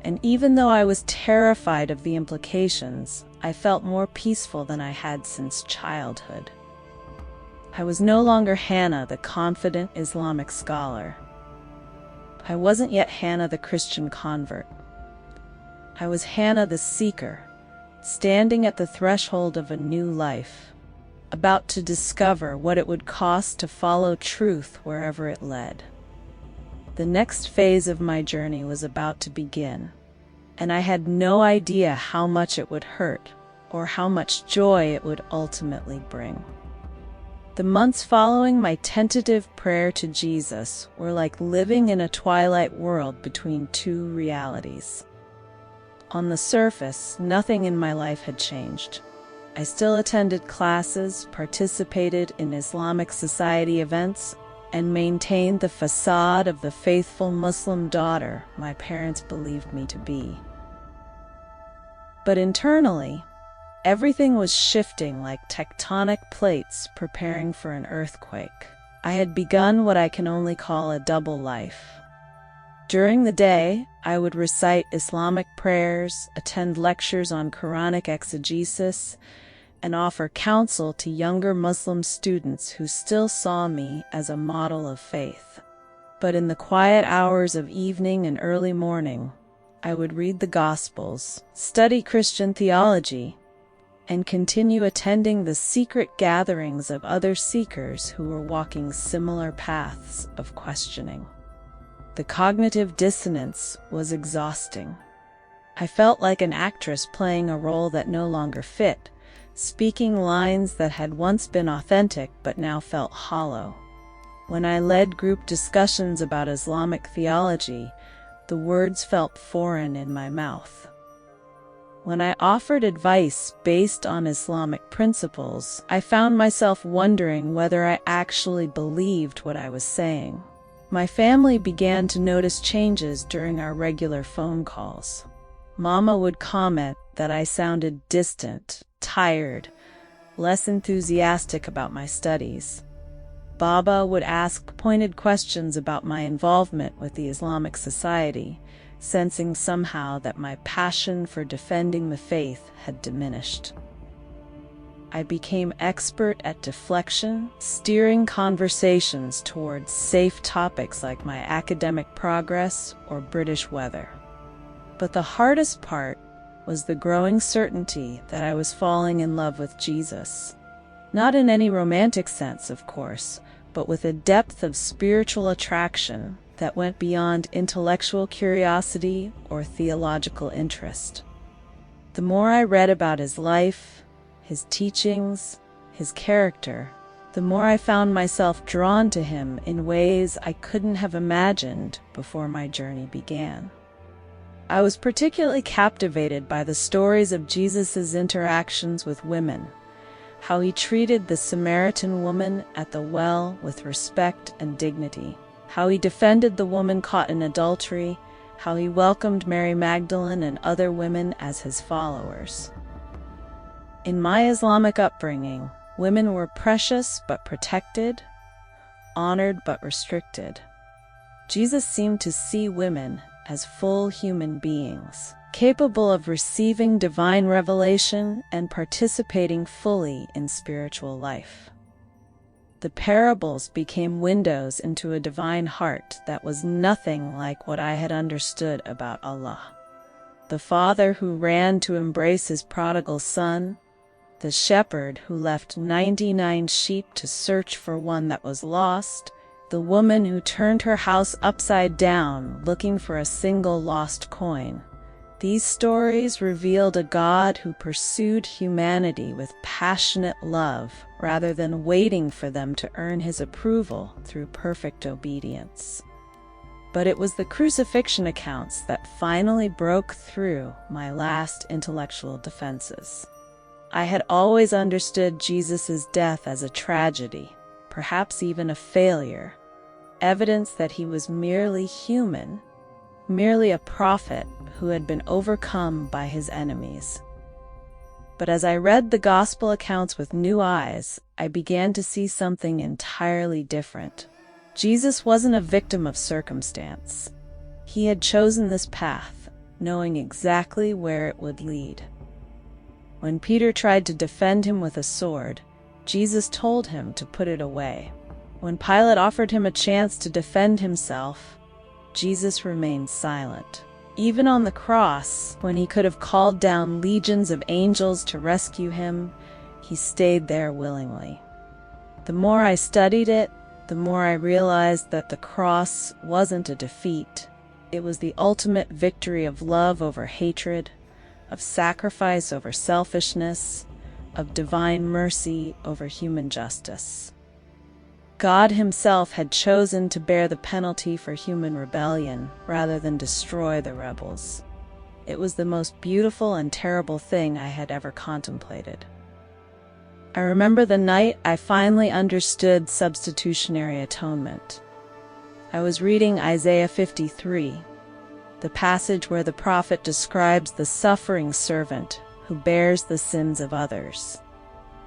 and even though I was terrified of the implications, I felt more peaceful than I had since childhood. I was no longer Hannah, the confident Islamic scholar. I wasn't yet Hannah, the Christian convert. I was Hannah, the seeker, standing at the threshold of a new life, about to discover what it would cost to follow truth wherever it led. The next phase of my journey was about to begin, and I had no idea how much it would hurt or how much joy it would ultimately bring. The months following my tentative prayer to Jesus were like living in a twilight world between two realities. On the surface, nothing in my life had changed. I still attended classes, participated in Islamic society events, and maintained the facade of the faithful Muslim daughter my parents believed me to be. But internally, everything was shifting like tectonic plates preparing for an earthquake. I had begun what I can only call a double life. During the day, I would recite Islamic prayers, attend lectures on Quranic exegesis, and offer counsel to younger Muslim students who still saw me as a model of faith. But in the quiet hours of evening and early morning, I would read the Gospels, study Christian theology, and continue attending the secret gatherings of other seekers who were walking similar paths of questioning. The cognitive dissonance was exhausting. I felt like an actress playing a role that no longer fit, speaking lines that had once been authentic but now felt hollow. When I led group discussions about Islamic theology, the words felt foreign in my mouth. When I offered advice based on Islamic principles, I found myself wondering whether I actually believed what I was saying. My family began to notice changes during our regular phone calls. Mama would comment that I sounded distant, tired, less enthusiastic about my studies. Baba would ask pointed questions about my involvement with the Islamic Society, sensing somehow that my passion for defending the faith had diminished. I became expert at deflection, steering conversations towards safe topics like my academic progress or British weather. But the hardest part was the growing certainty that I was falling in love with Jesus. Not in any romantic sense, of course, but with a depth of spiritual attraction that went beyond intellectual curiosity or theological interest. The more I read about his life, his teachings, his character, the more I found myself drawn to him in ways I couldn't have imagined before my journey began. I was particularly captivated by the stories of Jesus' interactions with women, how he treated the Samaritan woman at the well with respect and dignity, how he defended the woman caught in adultery, how he welcomed Mary Magdalene and other women as his followers. In my Islamic upbringing, women were precious but protected, honored but restricted. Jesus seemed to see women as full human beings, capable of receiving divine revelation and participating fully in spiritual life. The parables became windows into a divine heart that was nothing like what I had understood about Allah. The father who ran to embrace his prodigal son, the shepherd who left 99 sheep to search for one that was lost, the woman who turned her house upside down looking for a single lost coin. These stories revealed a God who pursued humanity with passionate love rather than waiting for them to earn his approval through perfect obedience. But it was the crucifixion accounts that finally broke through my last intellectual defenses. I had always understood Jesus' death as a tragedy, perhaps even a failure, evidence that he was merely human, merely a prophet who had been overcome by his enemies. But as I read the gospel accounts with new eyes, I began to see something entirely different. Jesus wasn't a victim of circumstance. He had chosen this path, knowing exactly where it would lead. When Peter tried to defend him with a sword, Jesus told him to put it away. When Pilate offered him a chance to defend himself, Jesus remained silent. Even on the cross, when he could have called down legions of angels to rescue him, he stayed there willingly. The more I studied it, the more I realized that the cross wasn't a defeat. It was the ultimate victory of love over hatred, of sacrifice over selfishness, of divine mercy over human justice. God himself had chosen to bear the penalty for human rebellion rather than destroy the rebels. It was the most beautiful and terrible thing I had ever contemplated. I remember the night I finally understood substitutionary atonement. I was reading Isaiah 53, the passage where the prophet describes the suffering servant who bears the sins of others.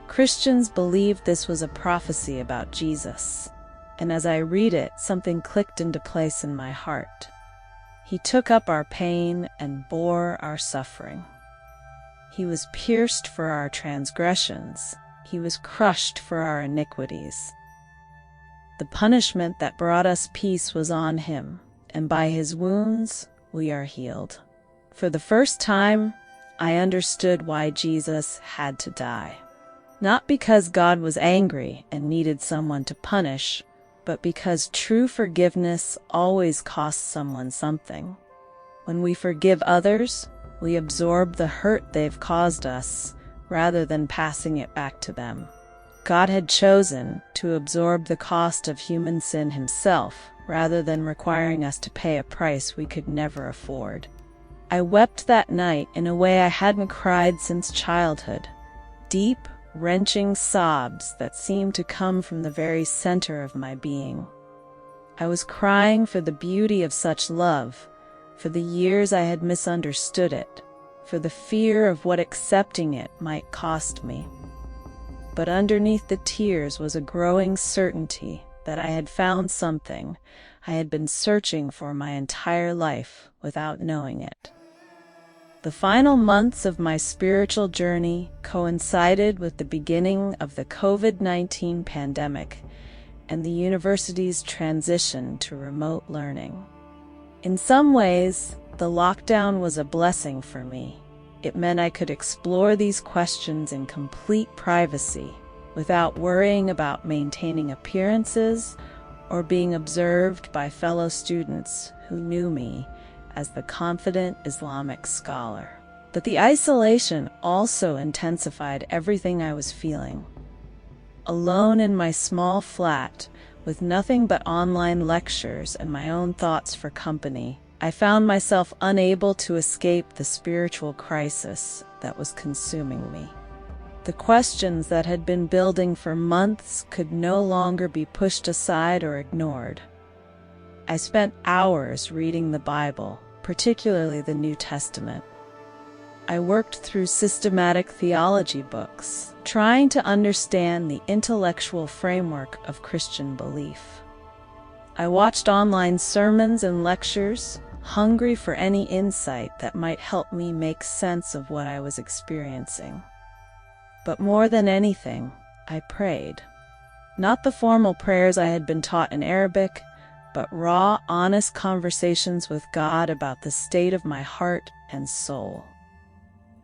Christians believed this was a prophecy about Jesus, and as I read it, something clicked into place in my heart. He took up our pain and bore our suffering. He was pierced for our transgressions. He was crushed for our iniquities. The punishment that brought us peace was on him, and by his wounds we are healed. For the first time, I understood why Jesus had to die. Not because God was angry and needed someone to punish, but because true forgiveness always costs someone something. When we forgive others, we absorb the hurt they've caused us, rather than passing it back to them. God had chosen to absorb the cost of human sin himself, rather than requiring us to pay a price we could never afford. I wept that night in a way I hadn't cried since childhood. Deep, wrenching sobs that seemed to come from the very center of my being. I was crying for the beauty of such love, for the years I had misunderstood it, for the fear of what accepting it might cost me. But underneath the tears was a growing certainty that I had found something I had been searching for my entire life without knowing it. The final months of my spiritual journey coincided with the beginning of the COVID-19 pandemic and the university's transition to remote learning. In some ways, the lockdown was a blessing for me. It meant I could explore these questions in complete privacy, without worrying about maintaining appearances or being observed by fellow students who knew me as the confident Islamic scholar. But the isolation also intensified everything I was feeling. Alone in my small flat, with nothing but online lectures and my own thoughts for company, I found myself unable to escape the spiritual crisis that was consuming me. The questions that had been building for months could no longer be pushed aside or ignored. I spent hours reading the Bible, particularly the New Testament. I worked through systematic theology books, trying to understand the intellectual framework of Christian belief. I watched online sermons and lectures, hungry for any insight that might help me make sense of what I was experiencing. But more than anything, I prayed. Not the formal prayers I had been taught in Arabic, but raw, honest conversations with God about the state of my heart and soul.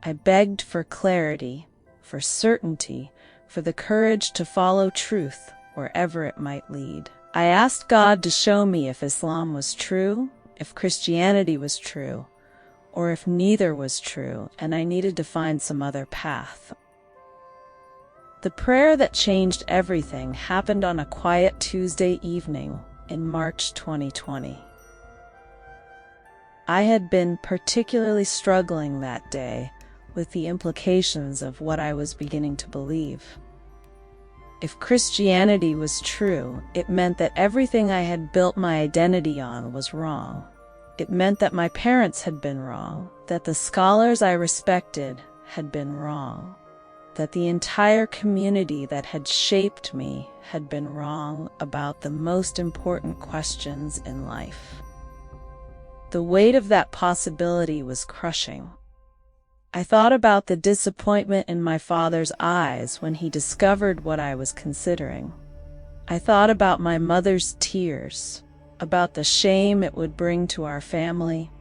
I begged for clarity, for certainty, for the courage to follow truth wherever it might lead. I asked God to show me if Islam was true, if Christianity was true, or if neither was true, and I needed to find some other path. The prayer that changed everything happened on a quiet Tuesday evening in March 2020. I had been particularly struggling that day with the implications of what I was beginning to believe. If Christianity was true, it meant that everything I had built my identity on was wrong. It meant that my parents had been wrong, that the scholars I respected had been wrong, that the entire community that had shaped me had been wrong about the most important questions in life. The weight of that possibility was crushing. I thought about the disappointment in my father's eyes when he discovered what I was considering. I thought about my mother's tears, about the shame it would bring to our family,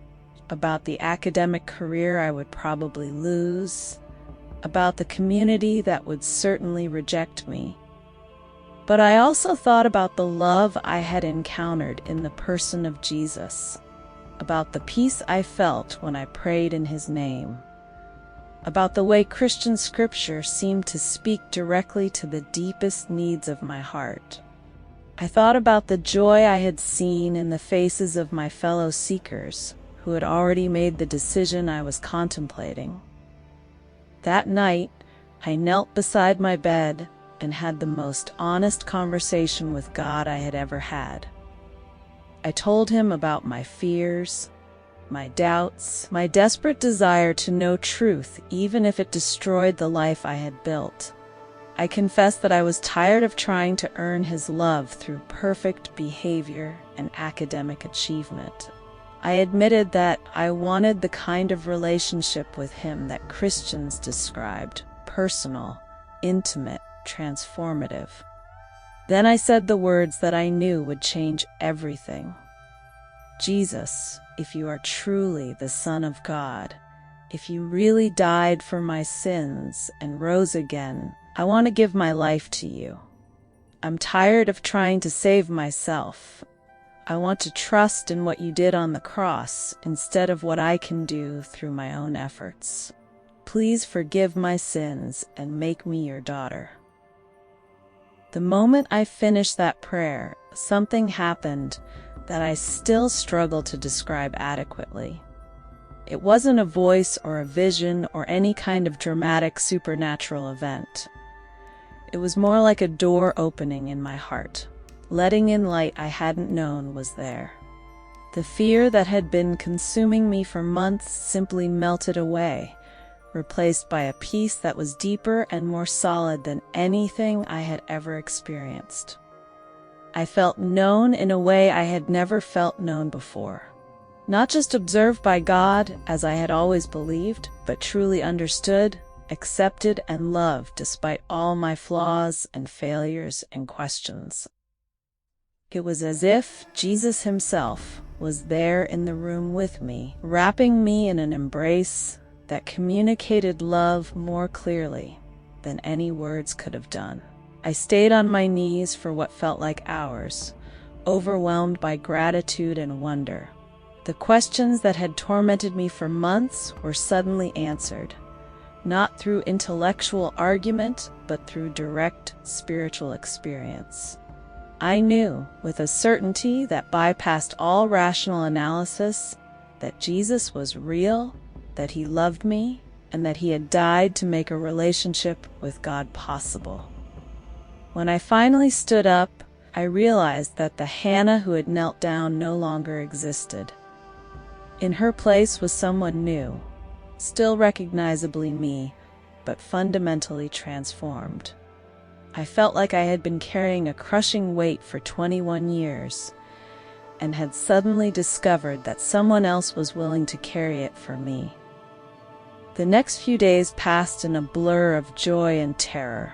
about the academic career I would probably lose, about the community that would certainly reject me. But I also thought about the love I had encountered in the person of Jesus, about the peace I felt when I prayed in his name, about the way Christian scripture seemed to speak directly to the deepest needs of my heart. I thought about the joy I had seen in the faces of my fellow seekers who had already made the decision I was contemplating. That night, I knelt beside my bed and had the most honest conversation with God I had ever had. I told him about my fears, my doubts, my desperate desire to know truth, even if it destroyed the life I had built. I confessed that I was tired of trying to earn his love through perfect behavior and academic achievement. I admitted that I wanted the kind of relationship with him that Christians described: personal, intimate, transformative. Then I said the words that I knew would change everything. Jesus, if you are truly the Son of God, if you really died for my sins and rose again, I want to give my life to you. I'm tired of trying to save myself. I want to trust in what you did on the cross instead of what I can do through my own efforts. Please forgive my sins and make me your daughter. The moment I finished that prayer, something happened that I still struggle to describe adequately. It wasn't a voice or a vision or any kind of dramatic supernatural event. It was more like a door opening in my heart, letting in light I hadn't known was there. The fear that had been consuming me for months simply melted away, replaced by a peace that was deeper and more solid than anything I had ever experienced. I felt known in a way I had never felt known before. Not just observed by God, as I had always believed, but truly understood, accepted, and loved despite all my flaws and failures and questions. It was as if Jesus himself was there in the room with me, wrapping me in an embrace that communicated love more clearly than any words could have done. I stayed on my knees for what felt like hours, overwhelmed by gratitude and wonder. The questions that had tormented me for months were suddenly answered, not through intellectual argument, but through direct spiritual experience. I knew with a certainty that bypassed all rational analysis that Jesus was real, that he loved me, and that he had died to make a relationship with God possible. When I finally stood up, I realized that the Hannah who had knelt down no longer existed. In her place was someone new, still recognizably me, but fundamentally transformed. I felt like I had been carrying a crushing weight for 21 years, and had suddenly discovered that someone else was willing to carry it for me. The next few days passed in a blur of joy and terror.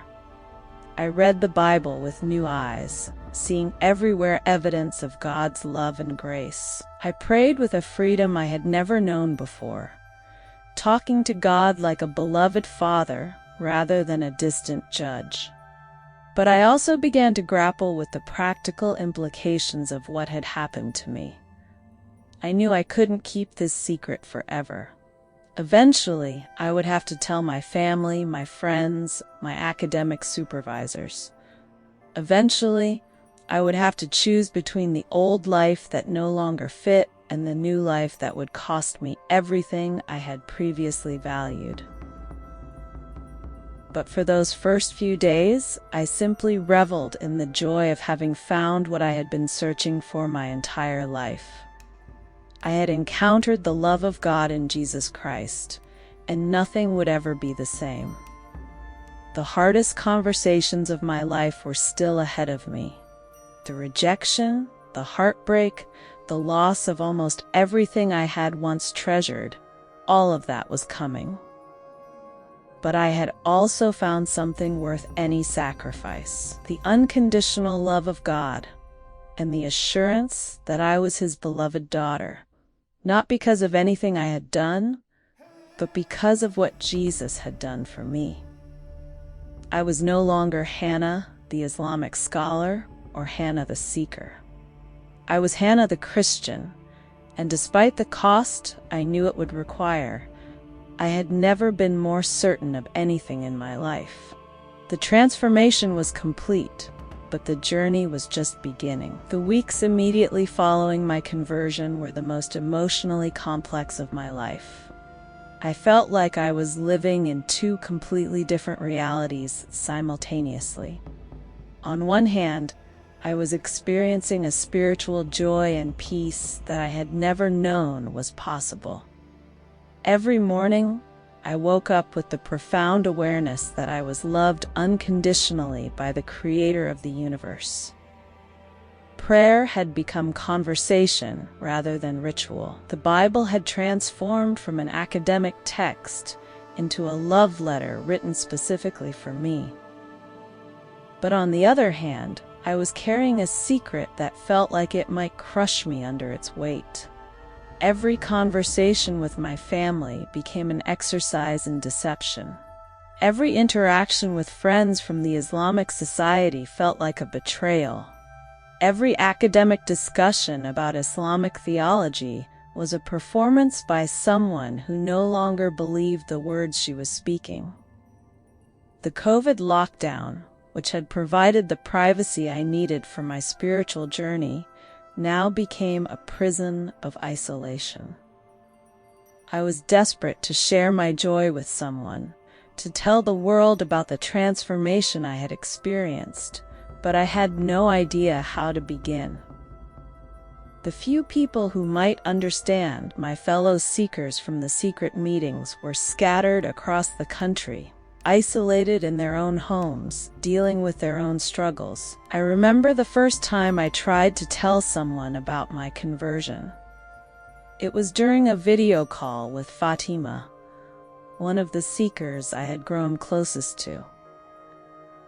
I read the Bible with new eyes, seeing everywhere evidence of God's love and grace. I prayed with a freedom I had never known before, talking to God like a beloved father rather than a distant judge. But I also began to grapple with the practical implications of what had happened to me. I knew I couldn't keep this secret forever. Eventually, I would have to tell my family, my friends, my academic supervisors. Eventually, I would have to choose between the old life that no longer fit and the new life that would cost me everything I had previously valued. But for those first few days, I simply reveled in the joy of having found what I had been searching for my entire life. I had encountered the love of God in Jesus Christ, and nothing would ever be the same. The hardest conversations of my life were still ahead of me. The rejection, the heartbreak, the loss of almost everything I had once treasured, all of that was coming. But I had also found something worth any sacrifice: the unconditional love of God, and the assurance that I was his beloved daughter, not because of anything I had done, but because of what Jesus had done for me. I was no longer Hannah, the Islamic scholar, or Hannah the seeker. I was Hannah the Christian, and despite the cost I knew it would require, I had never been more certain of anything in my life. The transformation was complete, but the journey was just beginning. The weeks immediately following my conversion were the most emotionally complex of my life. I felt like I was living in two completely different realities simultaneously. On one hand, I was experiencing a spiritual joy and peace that I had never known was possible. Every morning, I woke up with the profound awareness that I was loved unconditionally by the Creator of the universe. Prayer had become conversation rather than ritual. The Bible had transformed from an academic text into a love letter written specifically for me. But on the other hand, I was carrying a secret that felt like it might crush me under its weight. Every conversation with my family became an exercise in deception. Every interaction with friends from the Islamic society felt like a betrayal. Every academic discussion about Islamic theology was a performance by someone who no longer believed the words she was speaking. The COVID lockdown, which had provided the privacy I needed for my spiritual journey, now became a prison of isolation. I was desperate to share my joy with someone, to tell the world about the transformation I had experienced, but I had no idea how to begin. The few people who might understand, my fellow seekers from the secret meetings, were scattered across the country, isolated in their own homes, dealing with their own struggles. I remember the first time I tried to tell someone about my conversion. It was during a video call with Fatima, one of the seekers I had grown closest to.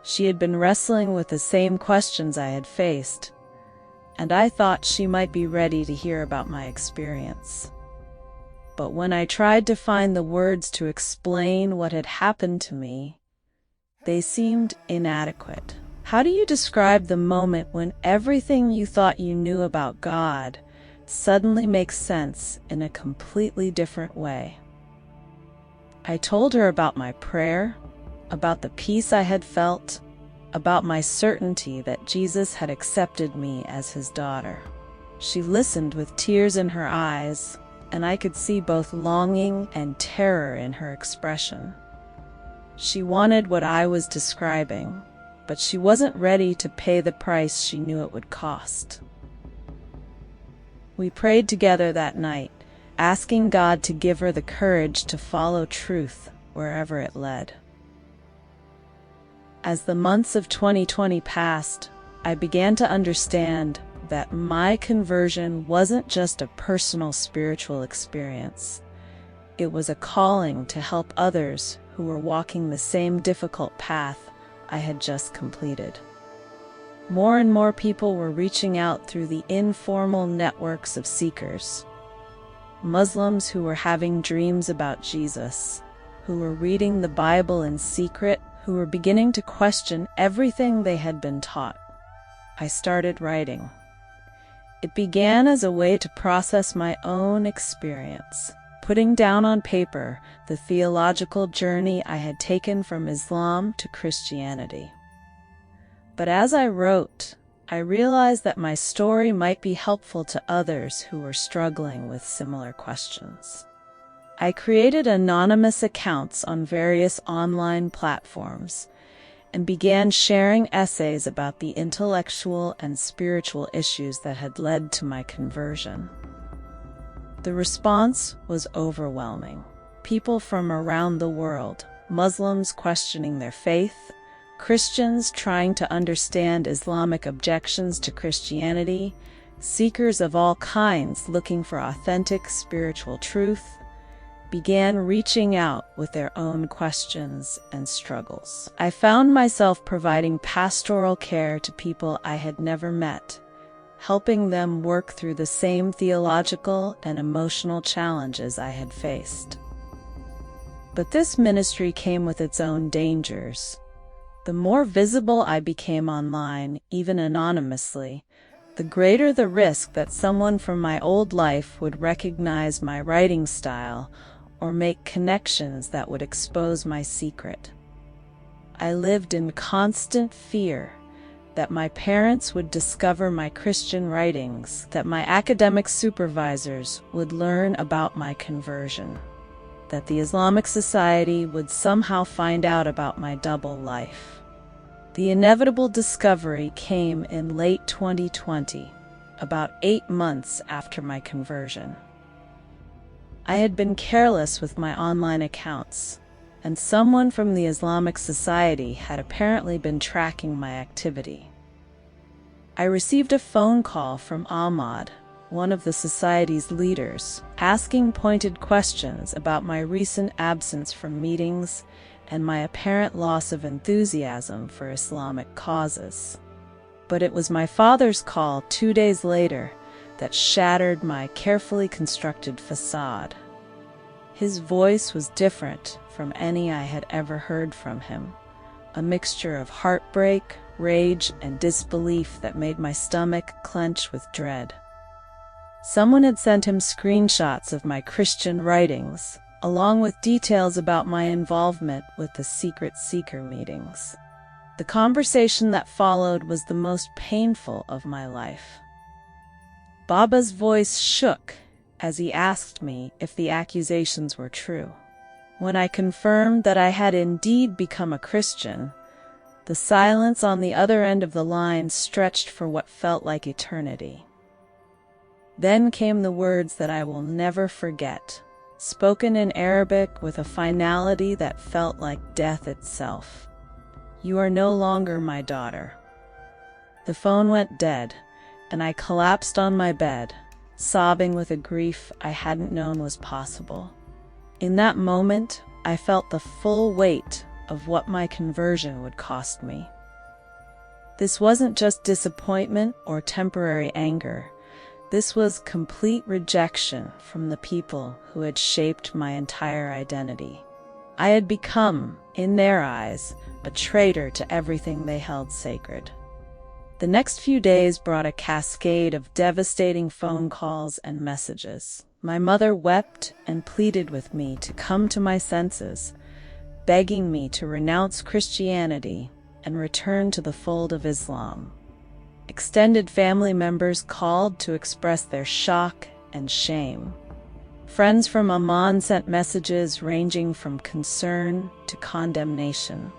She had been wrestling with the same questions I had faced, and I thought she might be ready to hear about my experience. But when I tried to find the words to explain what had happened to me, they seemed inadequate. How do you describe the moment when everything you thought you knew about God suddenly makes sense in a completely different way? I told her about my prayer, about the peace I had felt, about my certainty that Jesus had accepted me as his daughter. She listened with tears in her eyes, and I could see both longing and terror in her expression. She wanted what I was describing, but she wasn't ready to pay the price she knew it would cost. We prayed together that night, asking God to give her the courage to follow truth wherever it led. As the months of 2020 passed, I began to understand that my conversion wasn't just a personal spiritual experience. It was a calling to help others who were walking the same difficult path I had just completed. More and more people were reaching out through the informal networks of seekers. Muslims who were having dreams about Jesus, who were reading the Bible in secret, who were beginning to question everything they had been taught. I started writing. It began as a way to process my own experience, putting down on paper the theological journey I had taken from Islam to Christianity. But as I wrote, I realized that my story might be helpful to others who were struggling with similar questions. I created anonymous accounts on various online platforms and began sharing essays about the intellectual and spiritual issues that had led to my conversion. The response was overwhelming. People from around the world, Muslims questioning their faith, Christians trying to understand Islamic objections to Christianity, seekers of all kinds looking for authentic spiritual truth, began reaching out with their own questions and struggles. I found myself providing pastoral care to people I had never met, helping them work through the same theological and emotional challenges I had faced. But this ministry came with its own dangers. The more visible I became online, even anonymously, the greater the risk that someone from my old life would recognize my writing style or make connections that would expose my secret. I lived in constant fear that my parents would discover my Christian writings, that my academic supervisors would learn about my conversion, that the Islamic Society would somehow find out about my double life. The inevitable discovery came in late 2020, about 8 months after my conversion. I had been careless with my online accounts, and someone from the Islamic Society had apparently been tracking my activity. I received a phone call from Ahmad, one of the Society's leaders, asking pointed questions about my recent absence from meetings and my apparent loss of enthusiasm for Islamic causes. But it was my father's call 2 days later that shattered my carefully constructed facade. His voice was different from any I had ever heard from him, a mixture of heartbreak, rage, and disbelief that made my stomach clench with dread. Someone had sent him screenshots of my Christian writings, along with details about my involvement with the secret seeker meetings. The conversation that followed was the most painful of my life. Baba's voice shook as he asked me if the accusations were true. When I confirmed that I had indeed become a Christian, the silence on the other end of the line stretched for what felt like eternity. Then came the words that I will never forget, spoken in Arabic with a finality that felt like death itself. "You are no longer my daughter." The phone went dead, and I collapsed on my bed, sobbing with a grief I hadn't known was possible. In that moment, I felt the full weight of what my conversion would cost me. This wasn't just disappointment or temporary anger. This was complete rejection from the people who had shaped my entire identity. I had become, in their eyes, a traitor to everything they held sacred. The next few days brought a cascade of devastating phone calls and messages. My mother wept and pleaded with me to come to my senses, begging me to renounce Christianity and return to the fold of Islam. Extended family members called to express their shock and shame. Friends from Amman sent messages ranging from concern to condemnation.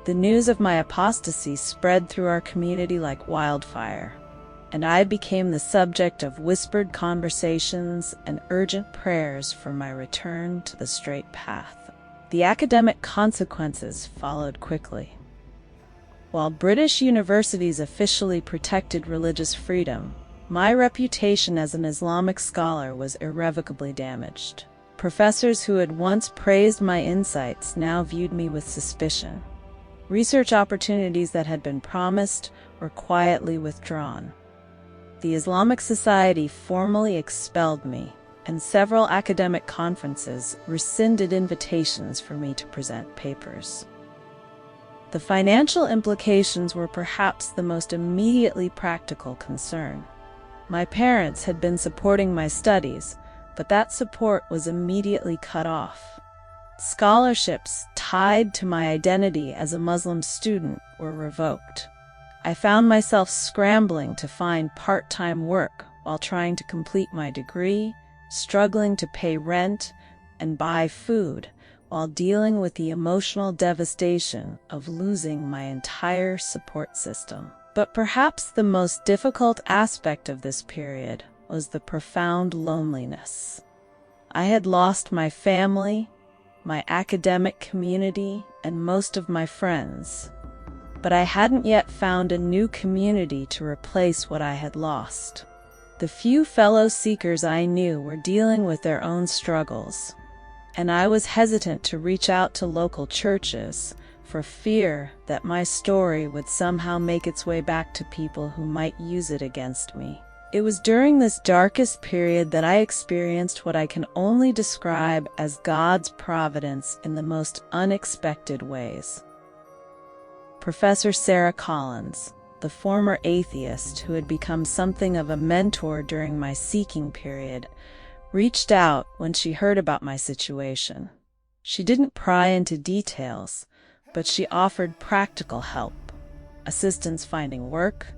The news of my apostasy spread through our community like wildfire, and I became the subject of whispered conversations and urgent prayers for my return to the straight path. The academic consequences followed quickly. While British universities officially protected religious freedom, my reputation as an Islamic scholar was irrevocably damaged. Professors who had once praised my insights now viewed me with suspicion. Research opportunities that had been promised were quietly withdrawn. The Islamic Society formally expelled me, and several academic conferences rescinded invitations for me to present papers. The financial implications were perhaps the most immediately practical concern. My parents had been supporting my studies, but that support was immediately cut off. Scholarships tied to my identity as a Muslim student were revoked. I found myself scrambling to find part-time work while trying to complete my degree, struggling to pay rent and buy food, while dealing with the emotional devastation of losing my entire support system. But perhaps the most difficult aspect of this period was the profound loneliness. I had lost my family, my academic community, and most of my friends, but I hadn't yet found a new community to replace what I had lost. The few fellow seekers I knew were dealing with their own struggles, and I was hesitant to reach out to local churches for fear that my story would somehow make its way back to people who might use it against me. It was during this darkest period that I experienced what I can only describe as God's providence in the most unexpected ways. Professor Sarah Collins, the former atheist who had become something of a mentor during my seeking period, reached out when she heard about my situation. She didn't pry into details, but she offered practical help, assistance finding work,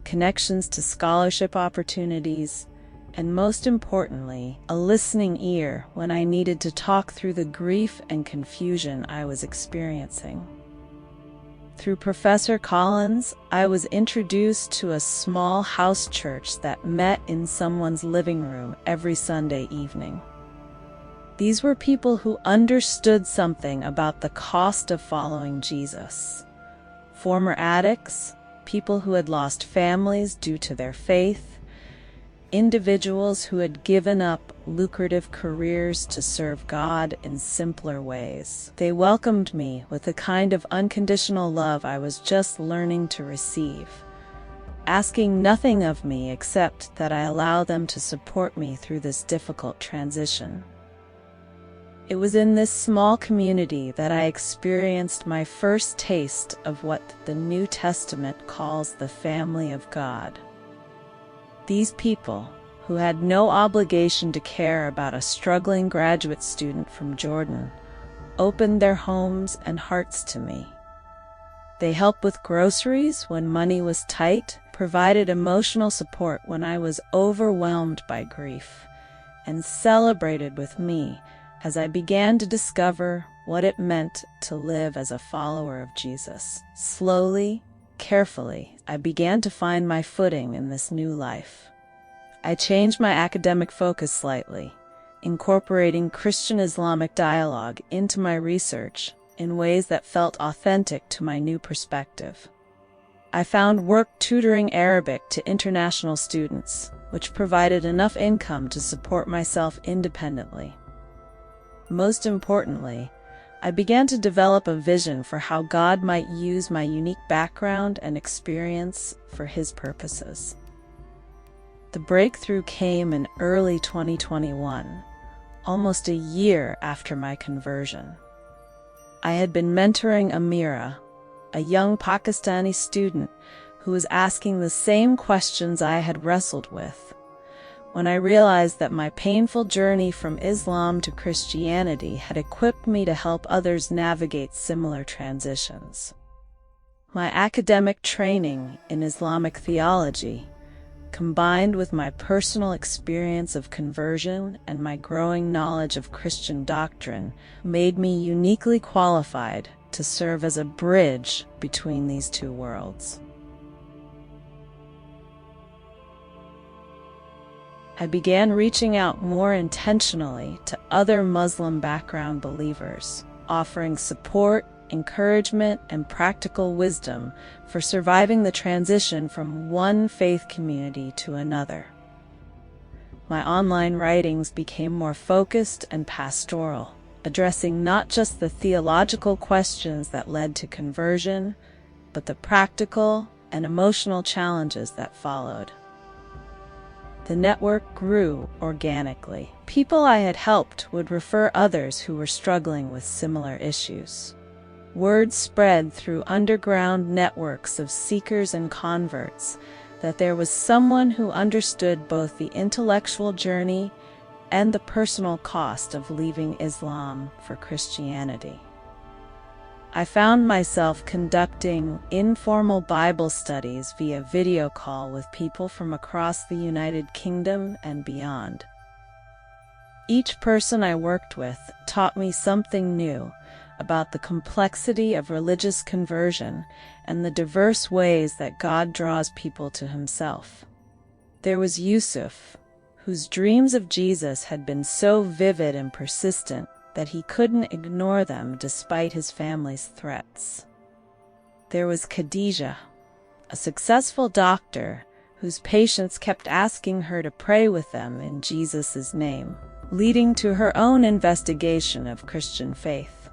connections to scholarship opportunities, and most importantly, a listening ear when I needed to talk through the grief and confusion I was experiencing. Through Professor Collins, I was introduced to a small house church that met in someone's living room every Sunday evening. These were people who understood something about the cost of following Jesus. Former addicts, people who had lost families due to their faith, individuals who had given up lucrative careers to serve God in simpler ways. They welcomed me with the kind of unconditional love I was just learning to receive, asking nothing of me except that I allow them to support me through this difficult transition. It was in this small community that I experienced my first taste of what the New Testament calls the family of God. These people, who had no obligation to care about a struggling graduate student from Jordan, opened their homes and hearts to me. They helped with groceries when money was tight, provided emotional support when I was overwhelmed by grief, and celebrated with me as I began to discover what it meant to live as a follower of Jesus. Slowly, carefully, I began to find my footing in this new life. I changed my academic focus slightly, incorporating Christian-Islamic dialogue into my research in ways that felt authentic to my new perspective. I found work tutoring Arabic to international students, which provided enough income to support myself independently. Most importantly, I began to develop a vision for how God might use my unique background and experience for His purposes. The breakthrough came in early 2021, almost a year after my conversion. I had been mentoring Amira, a young Pakistani student who was asking the same questions I had wrestled with, when I realized that my painful journey from Islam to Christianity had equipped me to help others navigate similar transitions. My academic training in Islamic theology, combined with my personal experience of conversion and my growing knowledge of Christian doctrine, made me uniquely qualified to serve as a bridge between these two worlds. I began reaching out more intentionally to other Muslim background believers, offering support, encouragement, and practical wisdom for surviving the transition from one faith community to another. My online writings became more focused and pastoral, addressing not just the theological questions that led to conversion, but the practical and emotional challenges that followed. The network grew organically. People I had helped would refer others who were struggling with similar issues. Word spread through underground networks of seekers and converts that there was someone who understood both the intellectual journey and the personal cost of leaving Islam for Christianity. I found myself conducting informal Bible studies via video call with people from across the United Kingdom and beyond. Each person I worked with taught me something new about the complexity of religious conversion and the diverse ways that God draws people to Himself. There was Yusuf, whose dreams of Jesus had been so vivid and persistent that he couldn't ignore them despite his family's threats. There was Khadijah, a successful doctor whose patients kept asking her to pray with them in Jesus' name, leading to her own investigation of Christian faith.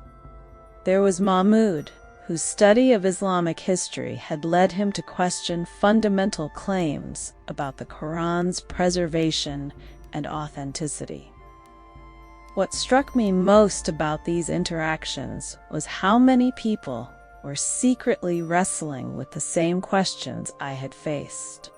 There was Mahmud, whose study of Islamic history had led him to question fundamental claims about the Quran's preservation and authenticity. What struck me most about these interactions was how many people were secretly wrestling with the same questions I had faced.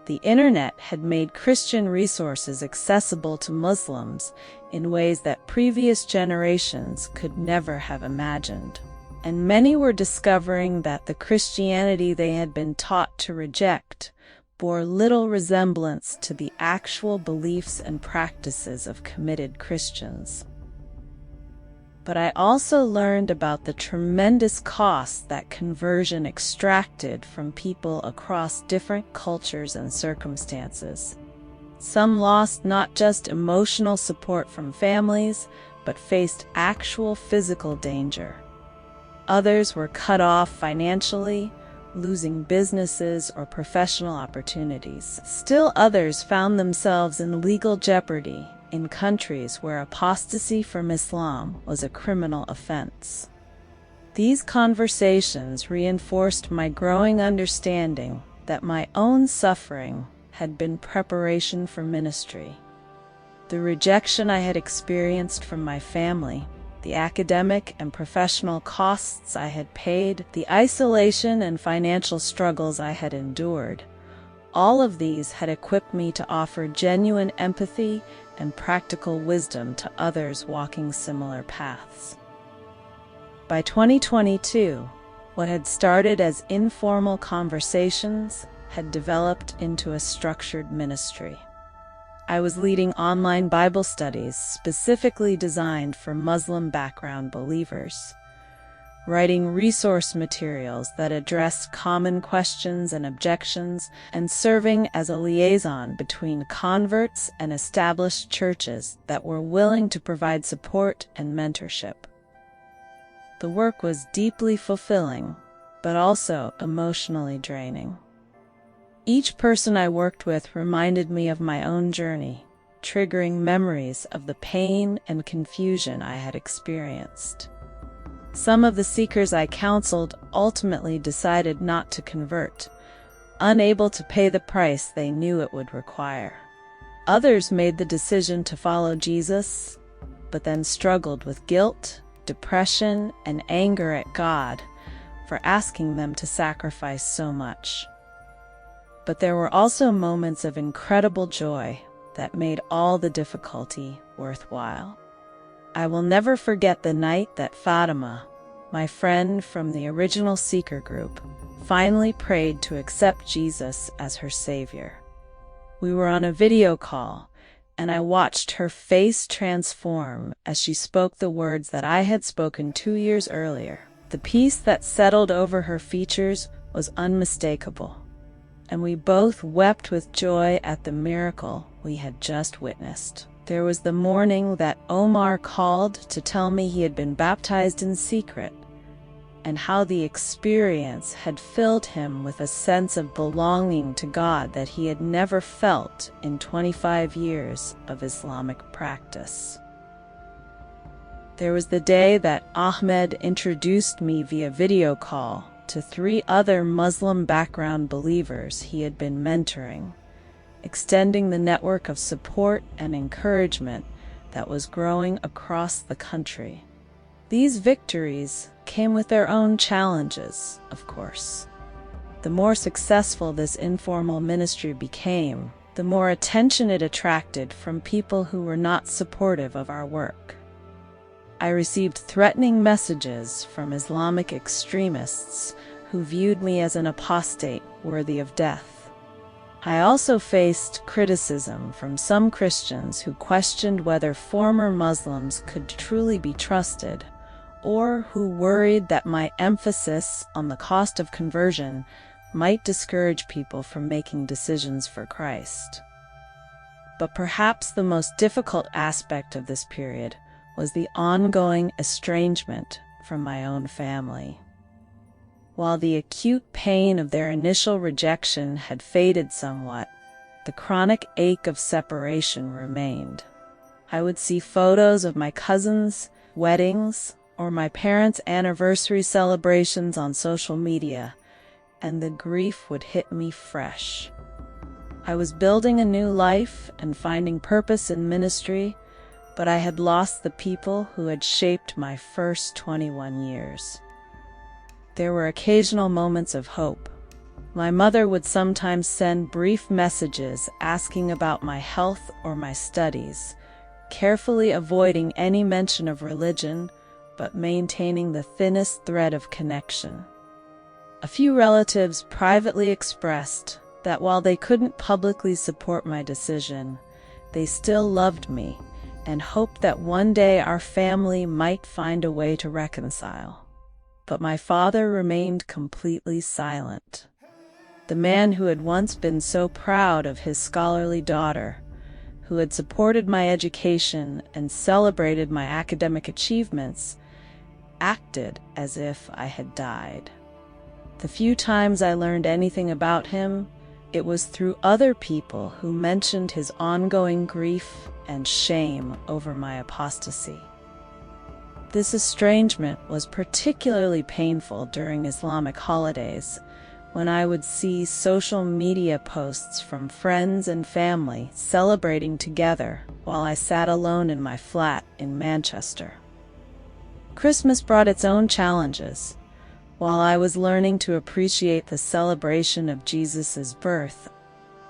The internet had made Christian resources accessible to Muslims in ways that previous generations could never have imagined, and many were discovering that the Christianity they had been taught to reject bore little resemblance to the actual beliefs and practices of committed Christians. But I also learned about the tremendous costs that conversion extracted from people across different cultures and circumstances. Some lost not just emotional support from families, but faced actual physical danger. Others were cut off financially, losing businesses or professional opportunities. Still others found themselves in legal jeopardy in countries where apostasy from Islam was a criminal offense. These conversations reinforced my growing understanding that my own suffering had been preparation for ministry. The rejection I had experienced from my family, the academic and professional costs I had paid, the isolation and financial struggles I had endured, all of these had equipped me to offer genuine empathy and practical wisdom to others walking similar paths. By 2022, what had started as informal conversations had developed into a structured ministry. I was leading online Bible studies specifically designed for Muslim background believers, writing resource materials that addressed common questions and objections, and serving as a liaison between converts and established churches that were willing to provide support and mentorship. The work was deeply fulfilling, but also emotionally draining. Each person I worked with reminded me of my own journey, triggering memories of the pain and confusion I had experienced. Some of the seekers I counseled ultimately decided not to convert, unable to pay the price they knew it would require. Others made the decision to follow Jesus, but then struggled with guilt, depression, and anger at God for asking them to sacrifice so much. But there were also moments of incredible joy that made all the difficulty worthwhile. I will never forget the night that Fatima, my friend from the original seeker group, finally prayed to accept Jesus as her Savior. We were on a video call, and I watched her face transform as she spoke the words that I had spoken 2 years earlier. The peace that settled over her features was unmistakable, and we both wept with joy at the miracle we had just witnessed. There was the morning that Omar called to tell me he had been baptized in secret, and how the experience had filled him with a sense of belonging to God that he had never felt in 25 years of Islamic practice. There was the day that Ahmed introduced me via video call to 3 other Muslim background believers he had been mentoring, extending the network of support and encouragement that was growing across the country. These victories came with their own challenges, of course. The more successful this informal ministry became, the more attention it attracted from people who were not supportive of our work. I received threatening messages from Islamic extremists who viewed me as an apostate worthy of death. I also faced criticism from some Christians who questioned whether former Muslims could truly be trusted, or who worried that my emphasis on the cost of conversion might discourage people from making decisions for Christ. But perhaps the most difficult aspect of this period was the ongoing estrangement from my own family. While the acute pain of their initial rejection had faded somewhat, the chronic ache of separation remained. I would see photos of my cousins' weddings or my parents' anniversary celebrations on social media, and the grief would hit me fresh. I was building a new life and finding purpose in ministry, but I had lost the people who had shaped my first 21 years. There were occasional moments of hope. My mother would sometimes send brief messages asking about my health or my studies, carefully avoiding any mention of religion, but maintaining the thinnest thread of connection. A few relatives privately expressed that while they couldn't publicly support my decision, they still loved me and hoped that one day our family might find a way to reconcile. But my father remained completely silent. The man who had once been so proud of his scholarly daughter, who had supported my education and celebrated my academic achievements, acted as if I had died. The few times I learned anything about him, it was through other people who mentioned his ongoing grief and shame over my apostasy. This estrangement was particularly painful during Islamic holidays, when I would see social media posts from friends and family celebrating together while I sat alone in my flat in Manchester. Christmas brought its own challenges. While I was learning to appreciate the celebration of Jesus' birth,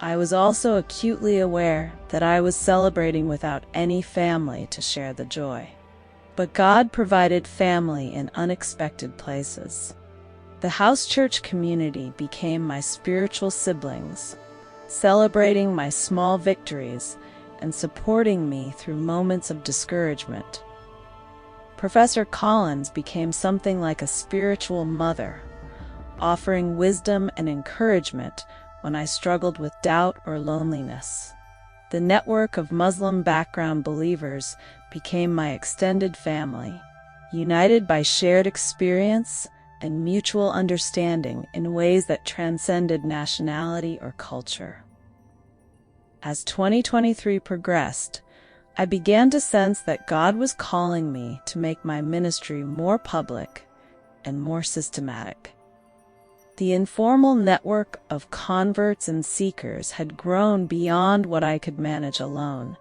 I was also acutely aware that I was celebrating without any family to share the joy. But God provided family in unexpected places. The house church community became my spiritual siblings, celebrating my small victories and supporting me through moments of discouragement. Professor Collins became something like a spiritual mother, offering wisdom and encouragement when I struggled with doubt or loneliness. The network of Muslim background believers became my extended family, united by shared experience and mutual understanding in ways that transcended nationality or culture. As 2023 progressed, I began to sense that God was calling me to make my ministry more public and more systematic. The informal network of converts and seekers had grown beyond what I could manage alone,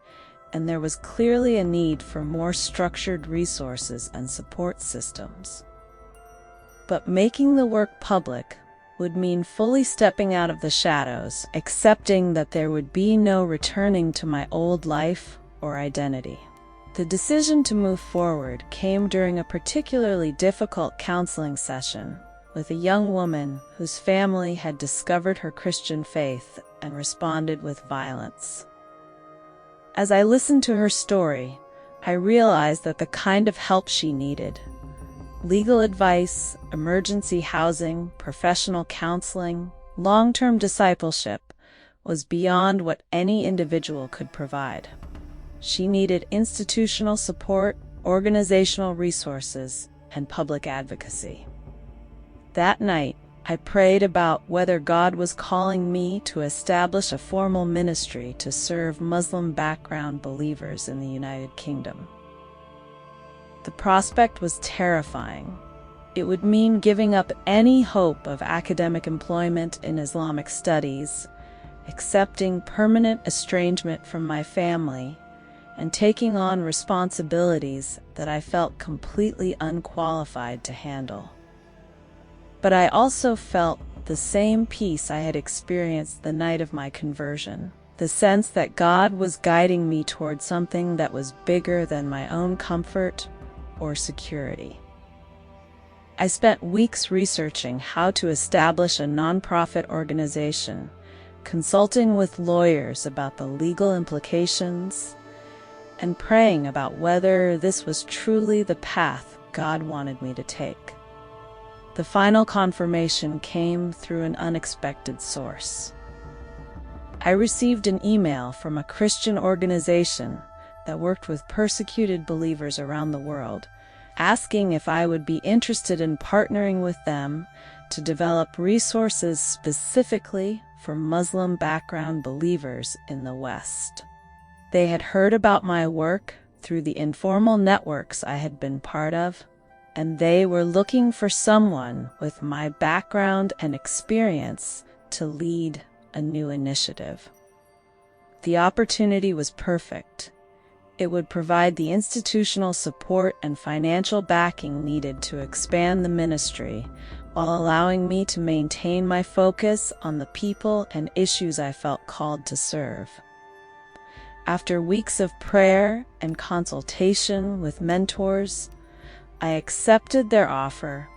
and there was clearly a need for more structured resources and support systems. But making the work public would mean fully stepping out of the shadows, accepting that there would be no returning to my old life or identity. The decision to move forward came during a particularly difficult counseling session with a young woman whose family had discovered her Christian faith and responded with violence. As I listened to her story, I realized that the kind of help she needed, legal advice, emergency housing, professional counseling, long-term discipleship, was beyond what any individual could provide. She needed institutional support, organizational resources, and public advocacy. That night, I prayed about whether God was calling me to establish a formal ministry to serve Muslim background believers in the United Kingdom. The prospect was terrifying. It would mean giving up any hope of academic employment in Islamic studies, accepting permanent estrangement from my family, and taking on responsibilities that I felt completely unqualified to handle. But I also felt the same peace I had experienced the night of my conversion, the sense that God was guiding me toward something that was bigger than my own comfort or security. I spent weeks researching how to establish a nonprofit organization, consulting with lawyers about the legal implications, and praying about whether this was truly the path God wanted me to take. The final confirmation came through an unexpected source. I received an email from a Christian organization that worked with persecuted believers around the world, asking if I would be interested in partnering with them to develop resources specifically for Muslim background believers in the West. They had heard about my work through the informal networks I had been part of, and they were looking for someone with my background and experience to lead a new initiative. The opportunity was perfect. It would provide the institutional support and financial backing needed to expand the ministry, while allowing me to maintain my focus on the people and issues I felt called to serve. After weeks of prayer and consultation with mentors, I accepted their offer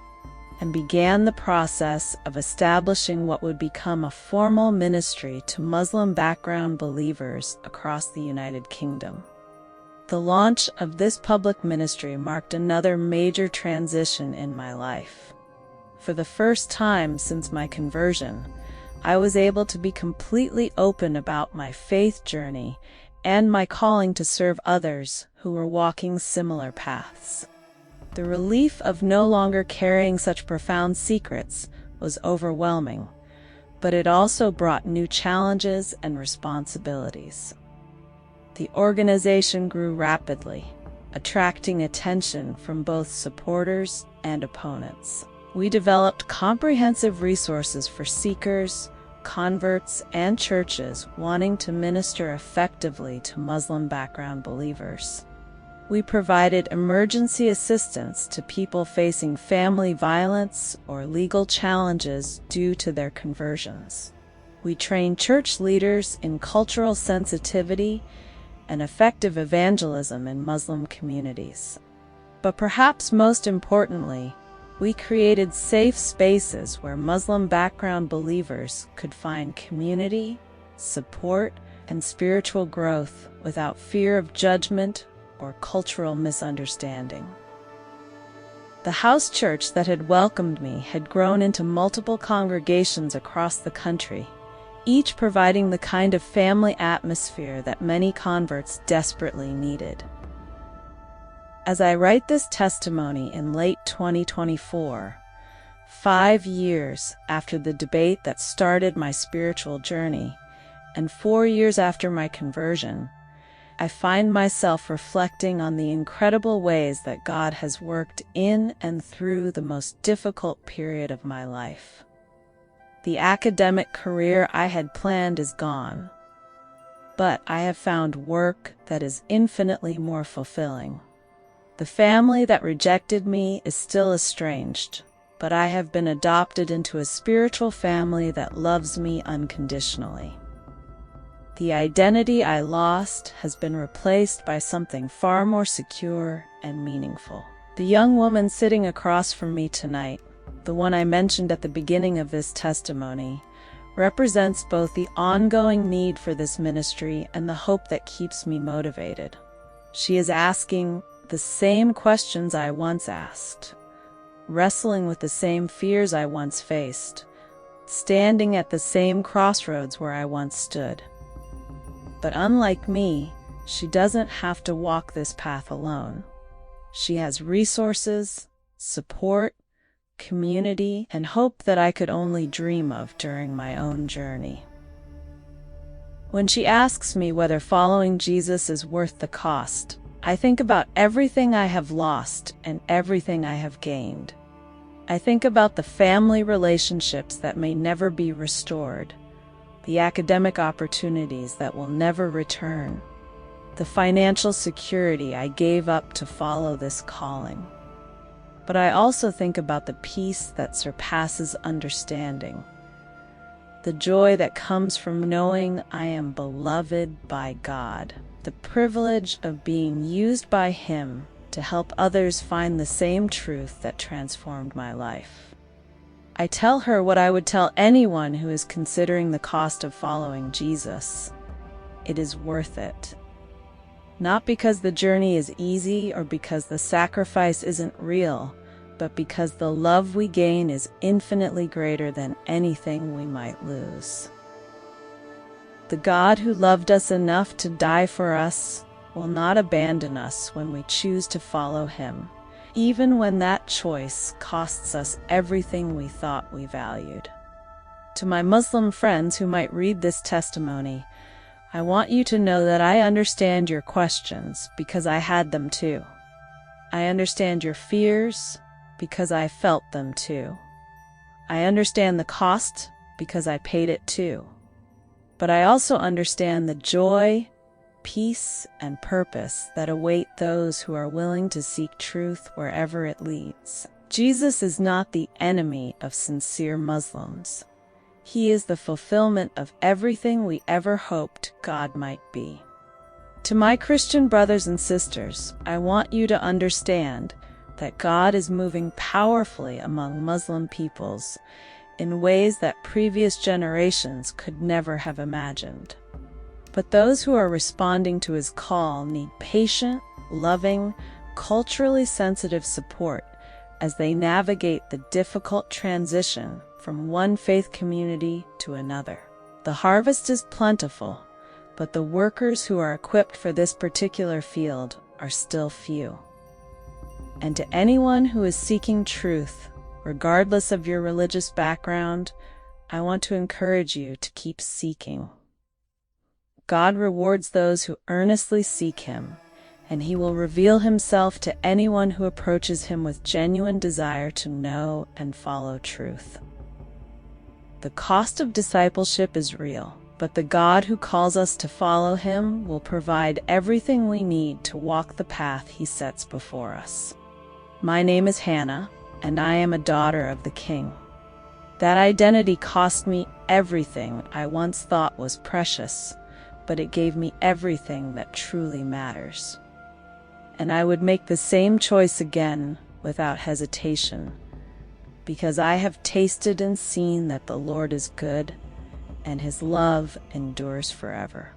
and began the process of establishing what would become a formal ministry to Muslim background believers across the United Kingdom. The launch of this public ministry marked another major transition in my life. For the first time since my conversion, I was able to be completely open about my faith journey and my calling to serve others who were walking similar paths. The relief of no longer carrying such profound secrets was overwhelming, but it also brought new challenges and responsibilities. The organization grew rapidly, attracting attention from both supporters and opponents. We developed comprehensive resources for seekers, converts, and churches wanting to minister effectively to Muslim background believers. We provided emergency assistance to people facing family violence or legal challenges due to their conversions. We trained church leaders in cultural sensitivity and effective evangelism in Muslim communities. But perhaps most importantly, we created safe spaces where Muslim background believers could find community, support, and spiritual growth without fear of judgment or cultural misunderstanding. The house church that had welcomed me had grown into multiple congregations across the country, each providing the kind of family atmosphere that many converts desperately needed. As I write this testimony in late 2024, 5 years after the debate that started my spiritual journey, and 4 years after my conversion, I find myself reflecting on the incredible ways that God has worked in and through the most difficult period of my life. The academic career I had planned is gone, but I have found work that is infinitely more fulfilling. The family that rejected me is still estranged, but I have been adopted into a spiritual family that loves me unconditionally. The identity I lost has been replaced by something far more secure and meaningful. The young woman sitting across from me tonight, the one I mentioned at the beginning of this testimony, represents both the ongoing need for this ministry and the hope that keeps me motivated. She is asking the same questions I once asked, wrestling with the same fears I once faced, standing at the same crossroads where I once stood. But unlike me, she doesn't have to walk this path alone. She has resources, support, community, and hope that I could only dream of during my own journey. When she asks me whether following Jesus is worth the cost, I think about everything I have lost and everything I have gained. I think about the family relationships that may never be restored, the academic opportunities that will never return, the financial security I gave up to follow this calling. But I also think about the peace that surpasses understanding, the joy that comes from knowing I am beloved by God, the privilege of being used by Him to help others find the same truth that transformed my life. I tell her what I would tell anyone who is considering the cost of following Jesus. It is worth it. Not because the journey is easy or because the sacrifice isn't real, but because the love we gain is infinitely greater than anything we might lose. The God who loved us enough to die for us will not abandon us when we choose to follow Him, even when that choice costs us everything we thought we valued. To my Muslim friends who might read this testimony, I want you to know that I understand your questions because I had them too. I understand your fears because I felt them too. I understand the cost because I paid it too. But I also understand the joy, peace, and purpose that await those who are willing to seek truth wherever it leads. Jesus is not the enemy of sincere Muslims. He is the fulfillment of everything we ever hoped God might be. To my Christian brothers and sisters, I want you to understand that God is moving powerfully among Muslim peoples in ways that previous generations could never have imagined. But those who are responding to His call need patient, loving, culturally sensitive support as they navigate the difficult transition from one faith community to another. The harvest is plentiful, but the workers who are equipped for this particular field are still few. And to anyone who is seeking truth, regardless of your religious background, I want to encourage you to keep seeking. God rewards those who earnestly seek Him, and He will reveal Himself to anyone who approaches Him with genuine desire to know and follow truth. The cost of discipleship is real, but the God who calls us to follow Him will provide everything we need to walk the path He sets before us. My name is Hannah, and I am a daughter of the King. That identity cost me everything I once thought was precious, but it gave me everything that truly matters. And I would make the same choice again without hesitation, because I have tasted and seen that the Lord is good, and His love endures forever.